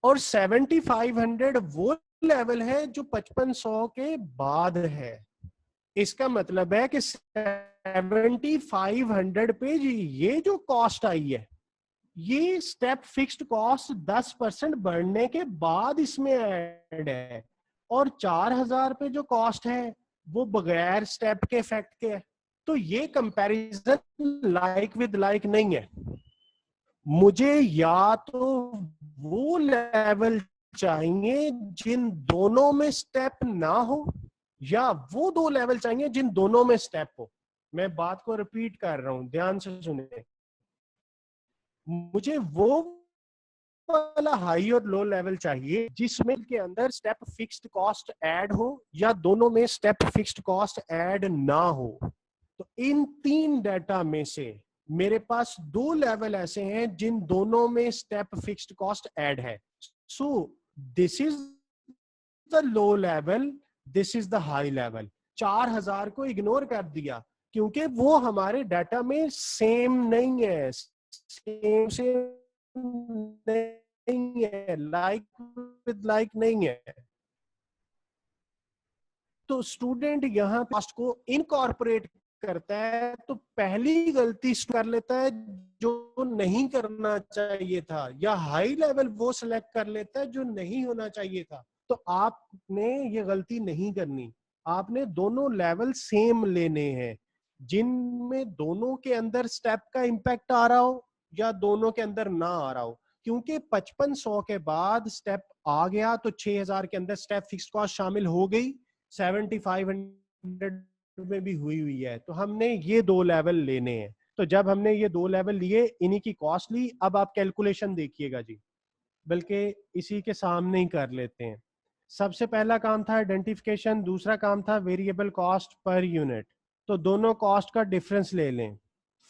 और 7500 वो लेवल है जो 5500 के बाद है. इसका मतलब है कि 7500 पे ये जो कॉस्ट आई है, ये स्टेप फिक्स्ड कॉस्ट 10% बढ़ने के बाद इसमें ऐड है, और 4000 पे जो कॉस्ट है वो बगैर स्टेप के इफेक्ट के है. तो ये कंपैरिजन लाइक विद लाइक नहीं है. मुझे या तो वो लेवल चाहिए जिन दोनों में स्टेप ना हो, या वो दो लेवल चाहिए जिन दोनों में स्टेप हो. मैं बात को रिपीट कर रहा हूं, ध्यान से सुनिए. मुझे वो वाला हाई और लो लेवल चाहिए जिसमें के अंदर स्टेप फिक्स्ड कॉस्ट ऐड हो या दोनों में स्टेप फिक्स्ड कॉस्ट ऐड ना हो. तो इन तीन डाटा में से मेरे पास दो लेवल ऐसे हैं जिन दोनों में स्टेप फिक्स्ड कॉस्ट ऐड है. So this is the low level, this is the high level. 4000 को इग्नोर कर दिया क्योंकि वो हमारे डाटा में सेम नहीं है, सेम नहीं है, लाइक विद लाइक नहीं है. तो स्टूडेंट यहाँ कॉस्ट को इनकॉर्पोरेट करता है तो पहली गलती कर लेता है जो नहीं करना चाहिए था, या हाई लेवल वो सिलेक्ट कर लेता है जो नहीं होना चाहिए था. तो आपने ये गलती नहीं करनी, आपने दोनों लेवल सेम लेने हैं जिनमें दोनों के अंदर स्टेप का इंपैक्ट आ रहा हो या दोनों के अंदर ना आ रहा हो. क्योंकि 5500 के बाद स्टेप आ गया तो 6000 के अंदर स्टेप फिक्स्ड कॉस्ट शामिल हो गई, 7500 में भी हुई है. तो हमने ये दो लेवल लेने हैं. तो जब हमने ये दो लेवल लिए, इन्हीं की कॉस्ट ली, अब आप कैलकुलेशन देखिएगा जी, बल्कि इसी के सामने ही कर लेते हैं. सबसे पहला काम था आइडेंटिफिकेशन, दूसरा काम था वेरिएबल कॉस्ट पर यूनिट. तो दोनों कॉस्ट का डिफरेंस ले लें.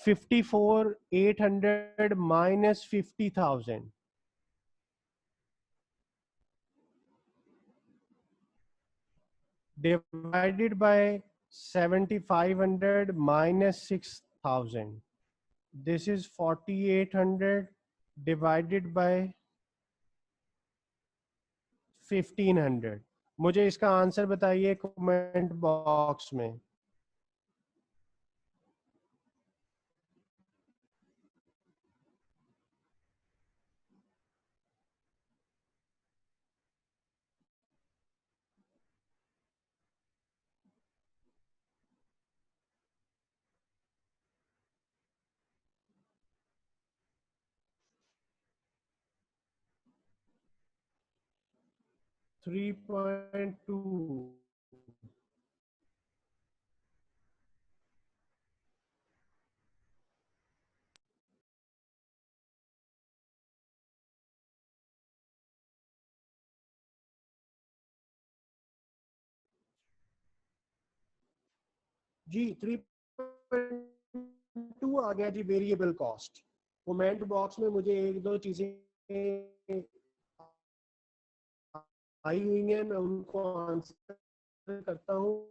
54,800 minus 50,000 divided by 7500 minus 6000. This is 4800 divided by 1500. मुझे इसका आंसर बताइए कमेंट बॉक्स में. 3.2. जी 3.2 आ गया जी वेरिएबल कॉस्ट. कमेंट बॉक्स में मुझे एक दो चीजें आई हुई हैं, मैं उनको आंसर करता हूँ.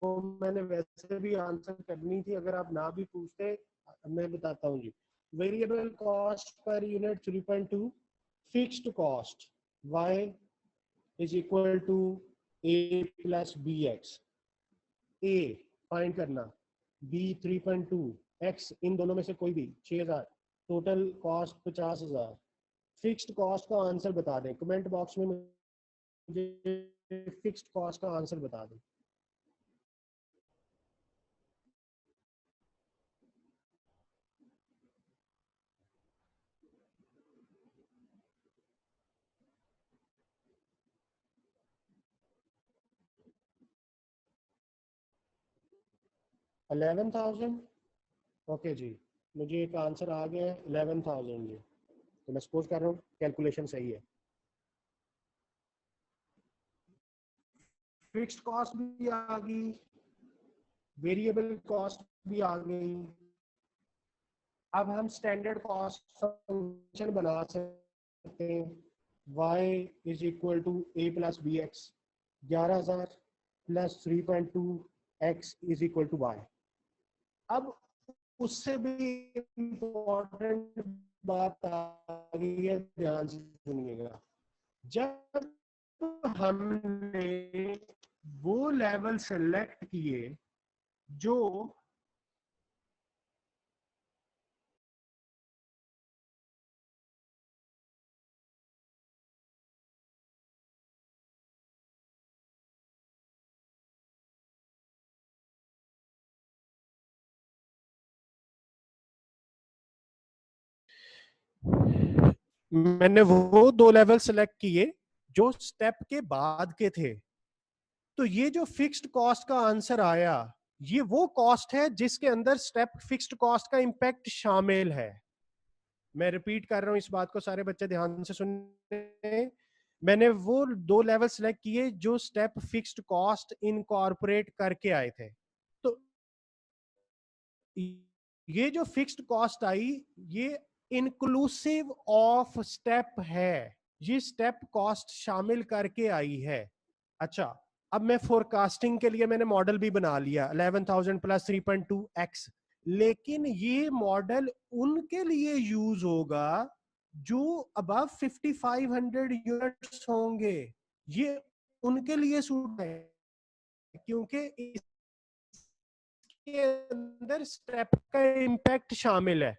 वो मैंने वैसे भी आंसर करनी थी, अगर आप ना भी पूछते मैं बताता हूँ जी. Variable cost per unit 3.2, fixed cost y is equal to a plus B x. A find करना, b 3.2, x इन दोनों में से कोई भी 6000. Total cost 50,000। फिक्स्ड कॉस्ट का आंसर बता दें, कमेंट बॉक्स में मुझे फिक्स्ड कॉस्ट का आंसर बता दें। $11,000। ओके जी, मुझे एक आंसर आ गया है 11,000 जी। तो मैं सपोज कर रहा हूँ कैलकुलेशन सही है। फिक्स्ड कॉस्ट भी आ गई, वेरिएबल कॉस्ट भी आ गई। अब हम स्टैंडर्ड कॉस्ट फंक्शन बना सकते हैं। y is equal to a plus B x, 11,000 plus 3.2 x is equal to y। अब उससे भी इम्पोर्टेंट बात आ गई है, ध्यान से सुनिएगा। जब हमने वो लेवल सेलेक्ट किए जो मैंने वो दो लेवल सेलेक्ट किए जो स्टेप के बाद के थे, तो ये जो फिक्स्ड कॉस्ट का आंसर आया, ये वो कॉस्ट है जिसके अंदर स्टेप फिक्स्ड कॉस्ट का इंपैक्ट शामिल है। मैं रिपीट कर रहा हूं इस बात को, सारे बच्चे ध्यान से सुने। मैंने वो दो लेवल सेलेक्ट किए जो स्टेप फिक्स्ड कॉस्ट इनकॉर्पोरेट करके आए थे। तो ये जो फिक्स्ड कॉस्ट आई, ये इंक्लूसिव ऑफ स्टेप है, ये स्टेप कॉस्ट शामिल करके आई है। अच्छा, अब मैं फोरकास्टिंग के लिए मैंने मॉडल भी बना लिया 11,000 प्लस 3.2x, लेकिन ये मॉडल उनके लिए यूज होगा जो अबव 5,500 यूनिट्स होंगे। ये उनके लिए सूट है क्योंकि इसके अंदर स्टेप का इम्पैक्ट शामिल है।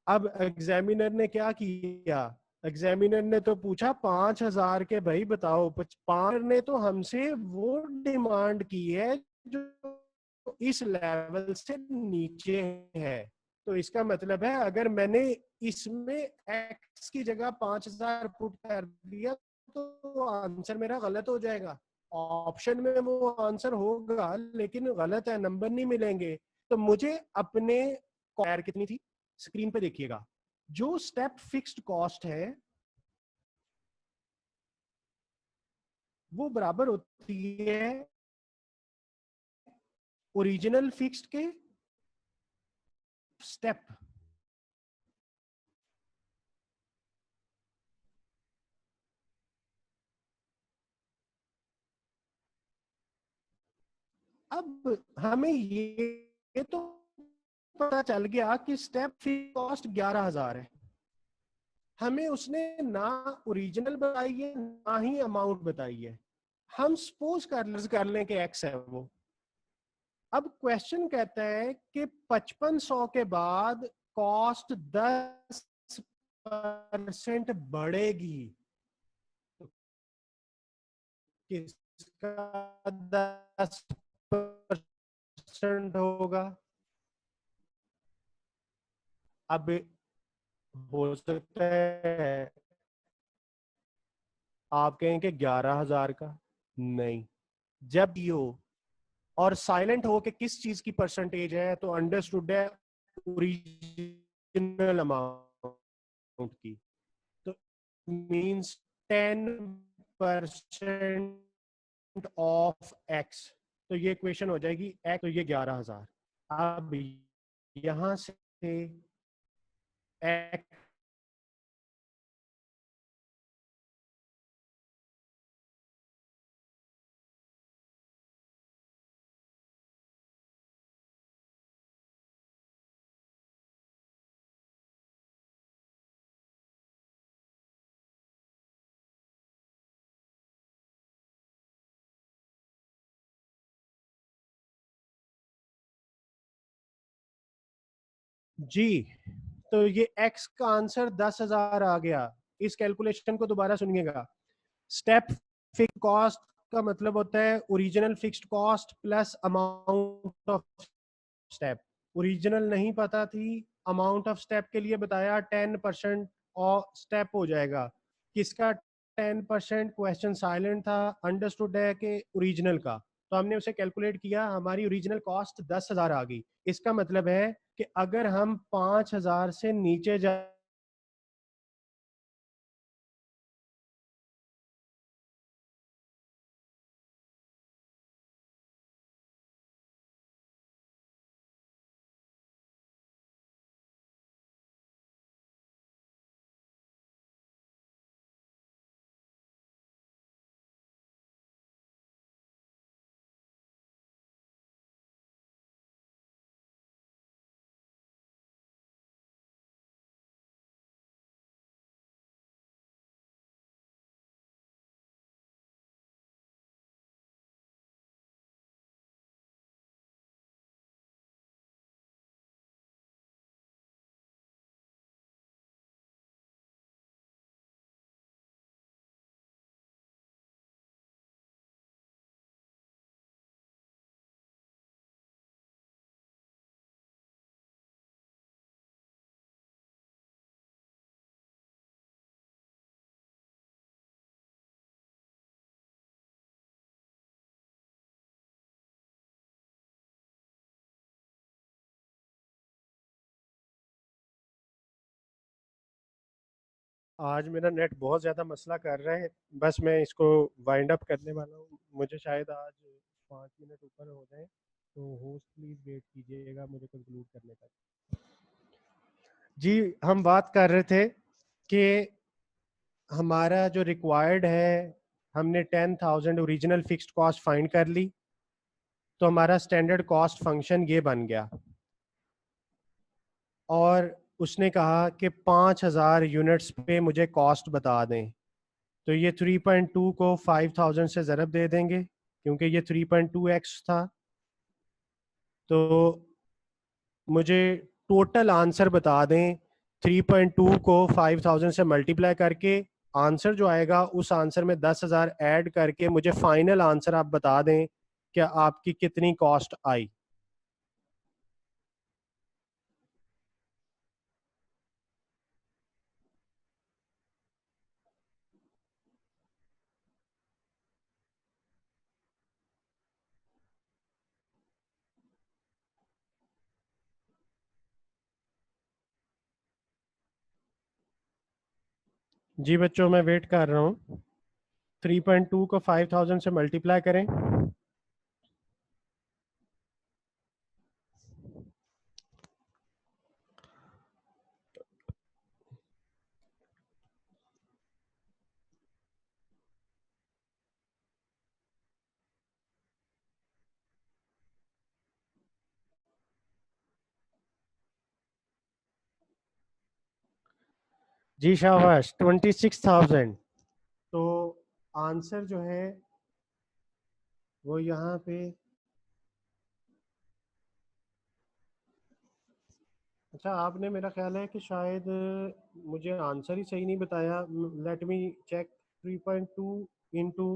अब एग्जामिनर ने क्या किया, एग्जामिनर ने तो पूछा 5,000 के, भाई बताओ। 5 ने तो हमसे वो डिमांड की है जो इस लेवल से नीचे है। तो इसका मतलब है अगर मैंने इसमें एक्स की जगह 5,000 पुट कर दिया तो आंसर मेरा गलत हो जाएगा। ऑप्शन में वो आंसर होगा लेकिन गलत है, नंबर नहीं मिलेंगे। तो मुझे अपने कितनी थी, स्क्रीन पे देखिएगा। जो स्टेप फिक्स्ड कॉस्ट है वो बराबर होती है ओरिजिनल फिक्स्ड के स्टेप। अब हमें ये तो पता चल गया कि स्टेप फिक्स्ड कॉस्ट 11,000 है। हमें उसने ना ओरिजिनल बताई है ना ही अमाउंट बताई है। हम सपोज कर लें कि एक्स है वो। अब क्वेश्चन कहता है कि 5500 के बाद कॉस्ट 10% बढ़ेगी, तो किसका 10% होगा? अब हो सकता है आप कहें कि 11,000 का। नहीं, जब ये हो और साइलेंट हो कि किस चीज की परसेंटेज है, तो अंडरस्टूड है ओरिजिनल अमाउंट की। तो मींस 10% ऑफ एक्स। तो ये इक्वेशन हो जाएगी एक्स, तो ये 11,000। अब यहां से एक्स जी, तो ये x का आंसर 10,000 आ गया। इस कैलकुलेशन को दोबारा सुनिएगा। स्टेप फिक्स कॉस्ट का मतलब होता है original fixed cost plus amount of step. Original नहीं पता थी, अमाउंट ऑफ स्टेप के लिए बताया 10% और स्टेप हो जाएगा। किसका 10%? क्वेश्चन साइलेंट था, अंडरस्टूड है कि ओरिजिनल का। तो हमने उसे कैलकुलेट किया, हमारी ओरिजिनल कॉस्ट 10,000 आ गई। इसका मतलब है कि अगर हम 5,000 से नीचे जा आज मेरा नेट बहुत ज़्यादा मसला कर रहा है, बस मैं इसको वाइंड अप करने वाला हूँ। मुझे शायद आज 5 मिनट ऊपर हो जाए, तो होस्ट प्लीज़ वेट कीजिएगा मुझे कंक्लूड करने तक। जी, हम बात कर रहे थे कि हमारा जो रिक्वायर्ड है, हमने 10,000 ओरिजिनल फिक्स्ड कॉस्ट फाइंड कर ली, तो हमारा स्टैंडर्ड कॉस्ट फंक्शन ये बन गया। और उसने कहा कि 5,000 यूनिट्स पे मुझे कॉस्ट बता दें। तो ये 3.2 को 5,000 से ज़रब दे देंगे, क्योंकि ये 3.2x था। तो मुझे टोटल आंसर बता दें 3.2 को 5,000 से मल्टीप्लाई करके। आंसर जो आएगा उस आंसर में 10,000 ऐड करके मुझे फाइनल आंसर आप बता दें कि आपकी कितनी कॉस्ट आई। जी बच्चों, मैं वेट कर रहा हूँ। 3.2 को 5,000 से मल्टीप्लाई करें। जी शाबाश, 26,000। तो आंसर जो है वो यहाँ पे, अच्छा आपने, मेरा ख्याल है कि शायद मुझे आंसर ही सही नहीं बताया। Let me check. 3.2 इंटू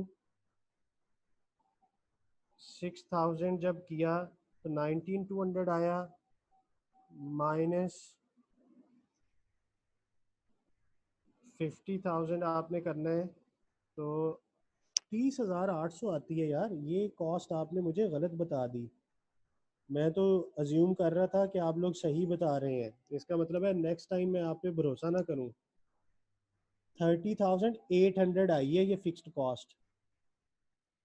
6,000 जब किया तो 19,200 आया, माइनस 50,000 आपने करना है, तो 30,800 आती है। यार ये कॉस्ट आपने मुझे गलत बता दी। मैं तो अज्यूम कर रहा था कि आप लोग सही बता रहे हैं, इसका मतलब है नेक्स्ट टाइम मैं आप पे भरोसा ना करूं। 30,800 आई है ये फिक्स्ड कॉस्ट।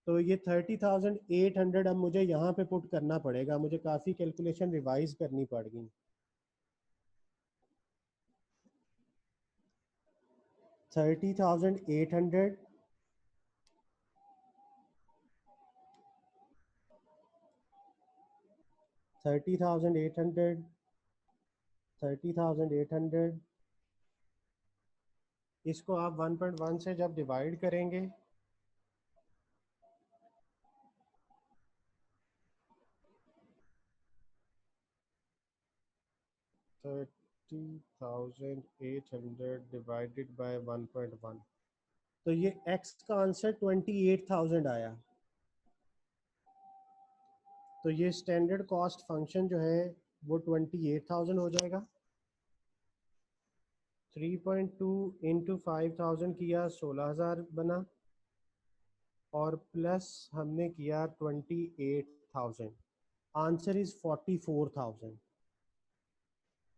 तो ये 30,800 अब मुझे यहाँ पे पुट करना पड़ेगा, मुझे काफ़ी कैलकुलेशन रिवाइज करनी पड़ेगी। 30,800 30,800 30,800, इसको आप 1.1 से जब डिवाइड करेंगे तो 60,800 डिवाइडेड बाय 1.1, तो ये x का आंसर 28,000 आया। तो ये स्टैंडर्ड कॉस्ट फंक्शन जो है वो 28,000 हो जाएगा। 3.2 इंटू 5,000 किया 16,000 बना, और प्लस हमने किया 28,000, आंसर इज 44,000।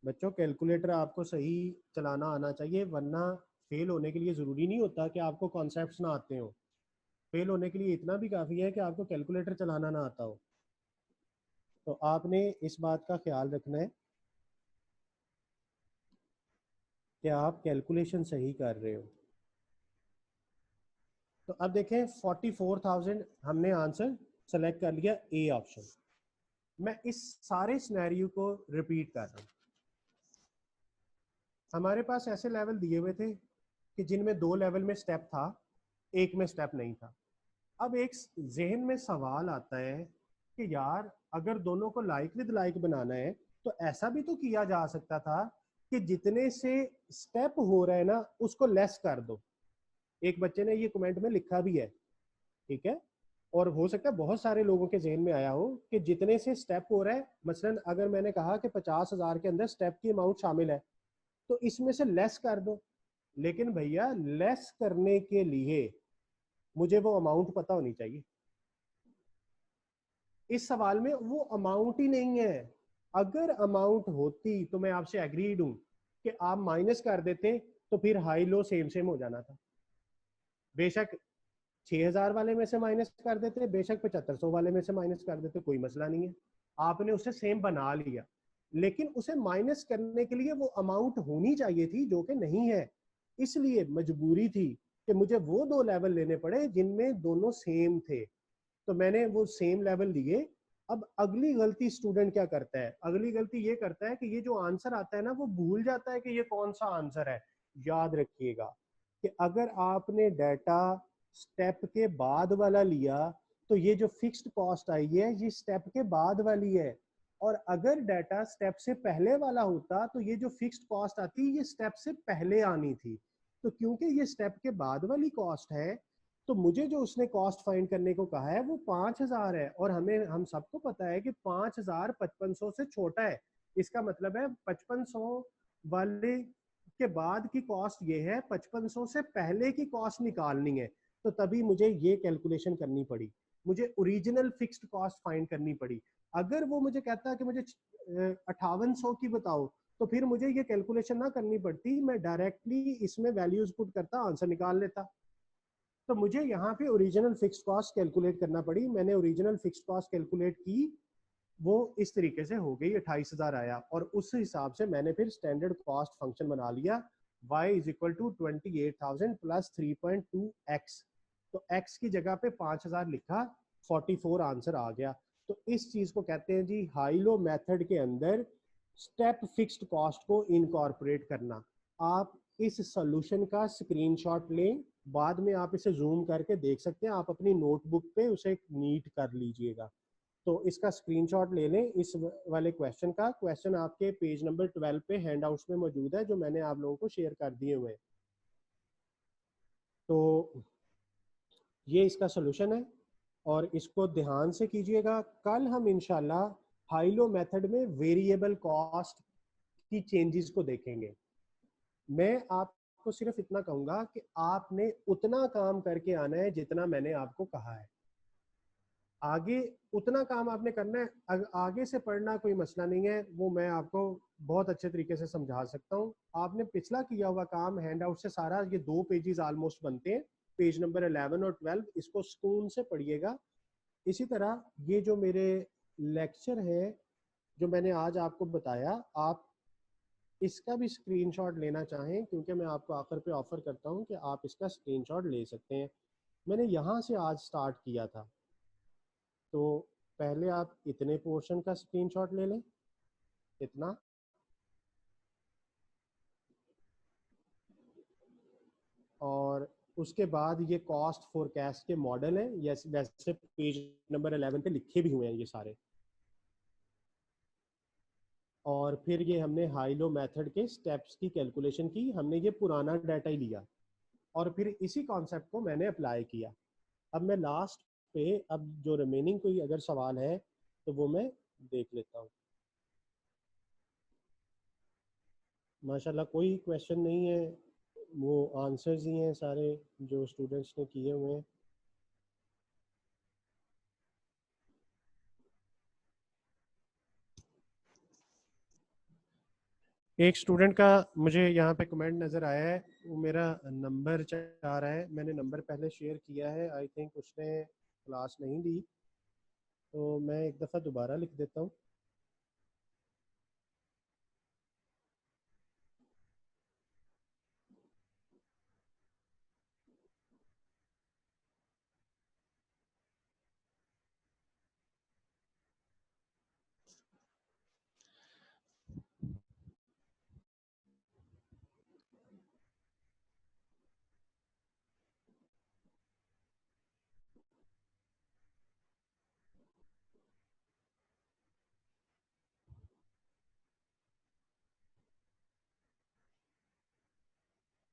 बच्चों कैलकुलेटर आपको सही चलाना आना चाहिए, वरना फेल होने के लिए ज़रूरी नहीं होता कि आपको कॉन्सेप्ट्स ना आते हो। फेल होने के लिए इतना भी काफ़ी है कि आपको कैलकुलेटर चलाना ना आता हो। तो आपने इस बात का ख्याल रखना है कि आप कैलकुलेशन सही कर रहे हो। तो अब देखें 44,000 हमने आंसर सेलेक्ट कर लिया, ए ऑप्शन। मैं इस सारे सिनेरियो को रिपीट कर रहा हूँ। हमारे पास ऐसे लेवल दिए हुए थे कि जिनमें 2 लेवल में स्टेप था, एक में स्टेप नहीं था। अब एक जहन में सवाल आता है कि यार अगर दोनों को लाइक विद लाइक बनाना है तो ऐसा भी तो किया जा सकता था कि जितने से स्टेप हो रहा है ना उसको लेस कर दो। एक बच्चे ने ये कमेंट में लिखा भी है, ठीक है, और हो सकता है बहुत सारे लोगों के जहन में आया हो कि जितने से स्टेप हो रहा है, मसलन अगर मैंने कहा कि 50,000 के अंदर स्टेप की अमाउंट शामिल है तो इसमें से लेस कर दो। लेकिन भैया लेस करने के लिए मुझे वो अमाउंट पता होनी चाहिए। इस सवाल में वो अमाउंट ही नहीं है। अगर अमाउंट होती तो मैं आपसे एग्रीड हूं कि आप माइनस कर देते तो फिर हाई लो सेम सेम हो जाना था। बेशक 6,000 वाले में से माइनस कर देते, बेशक 7500 वाले में से माइनस कर देते, कोई मसला नहीं है। आपने उसे सेम बना लिया, लेकिन उसे माइनस करने के लिए वो अमाउंट होनी चाहिए थी जो कि नहीं है। इसलिए मजबूरी थी कि मुझे वो 2 लेवल लेने पड़े जिनमें दोनों सेम थे, तो मैंने वो सेम लेवल लिए। अब अगली गलती स्टूडेंट क्या करता है, अगली गलती ये करता है कि ये जो आंसर आता है ना वो भूल जाता है कि ये कौन सा आंसर है। याद रखिएगा कि अगर आपने डाटा स्टेप के बाद वाला लिया तो ये जो फिक्स्ड कॉस्ट आई है ये स्टेप के बाद वाली है, और अगर डाटा स्टेप से पहले वाला होता तो ये जो फिक्स्ड कॉस्ट आती ये स्टेप से पहले आनी थी। तो क्योंकि ये स्टेप के बाद वाली कॉस्ट है तो मुझे जो उसने कॉस्ट फाइंड करने को कहा है वो 5,000 है, और हम सबको पता है कि 5,000 5500 से छोटा है। इसका मतलब है 5500 वाले के बाद की कॉस्ट ये है, 5500 से पहले की कॉस्ट निकालनी है। तो तभी मुझे ये कैलकुलेशन करनी पड़ी, मुझे ओरिजिनल फिक्स्ड कॉस्ट फाइंड करनी पड़ी। अगर वो मुझे कहता कि मुझे 5800 की बताओ तो फिर मुझे ये कैलकुलेशन ना करनी पड़ती, मैं डायरेक्टली इसमें वैल्यूज पुट करता, आंसर निकाल लेता। तो मुझे यहाँ पे ओरिजिनल फिक्स्ड कॉस्ट कैलकुलेट करना पड़ी। मैंने ओरिजिनल फिक्स्ड कॉस्ट कैलकुलेट की, वो इस तरीके से हो गई, 28,000 आया, और उस हिसाब से मैंने फिर स्टैंडर्ड कॉस्ट फंक्शन बना लिया, y is equal to 28,000 plus 3.2x। तो x की जगह पे 5,000 लिखा, 44 आंसर आ गया। तो इस चीज को कहते हैं जी हाई लो मेथड के अंदर स्टेप फिक्स्ड कॉस्ट को इनकॉर्पोरेट करना। आप इस सॉल्यूशन का स्क्रीनशॉट लें, बाद में आप इसे जूम करके देख सकते हैं, आप अपनी नोटबुक पे उसे नीट कर लीजिएगा। तो इसका स्क्रीनशॉट ले लें इस वाले क्वेश्चन का। क्वेश्चन आपके पेज नंबर 12 पे हैंडआउट्स में मौजूद है जो मैंने आप लोगों को शेयर कर दिए हुए हैं। तो ये इसका सोल्यूशन है और इसको ध्यान से कीजिएगा। कल हम इंशाल्लाह हाई लो मेथड में वेरिएबल कॉस्ट की चेंजेस को देखेंगे। मैं आपको सिर्फ इतना कहूंगा कि आपने उतना काम करके आना है जितना मैंने आपको कहा है। आगे उतना काम आपने करना है, आगे से पढ़ना कोई मसला नहीं है, वो मैं आपको बहुत अच्छे तरीके से समझा सकता हूँ। आपने पिछला किया हुआ काम हैंड आउट से सारा, ये 2 पेजेस ऑलमोस्ट बनते हैं, पेज नंबर 11 और 12, इसको सुकून से पढ़िएगा। इसी तरह ये जो मेरे लेक्चर है जो मैंने आज आपको बताया, आप इसका भी स्क्रीनशॉट लेना चाहें, क्योंकि मैं आपको आखिर पे ऑफर करता हूं कि आप इसका स्क्रीनशॉट ले सकते हैं। मैंने यहाँ से आज स्टार्ट किया था, तो पहले आप इतने पोर्शन का स्क्रीनशॉट ले लें, इतना, और उसके बाद ये कॉस्ट फोरकास्ट के मॉडल हैं, यस वैसे पेज नंबर 11 पे लिखे भी हुए हैं ये सारे। और फिर ये हमने हाई लो मेथड के स्टेप्स की कैलकुलेशन की, हमने ये पुराना डाटा ही लिया और फिर इसी कॉन्सेप्ट को मैंने अप्लाई किया। अब मैं लास्ट पे अब जो रिमेनिंग कोई अगर सवाल है तो वो मैं देख लेता हूँ। माशाल्लाह कोई क्वेश्चन नहीं है, वो आंसर्स ही हैं सारे जो स्टूडेंट्स ने किए हुए हैं। एक स्टूडेंट का मुझे यहाँ पे कमेंट नज़र आया है, वो मेरा नंबर चाह रहा है, मैंने नंबर पहले शेयर किया है, आई थिंक उसने क्लास नहीं दी, तो मैं एक दफ़ा दोबारा लिख देता हूँ।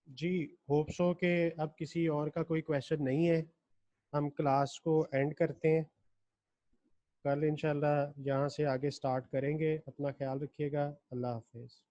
जी, होप सो के अब किसी और का कोई क्वेश्चन नहीं है, हम क्लास को एंड करते हैं। कल इंशाल्लाह यहाँ से आगे स्टार्ट करेंगे। अपना ख्याल रखिएगा। अल्लाह हाफिज़।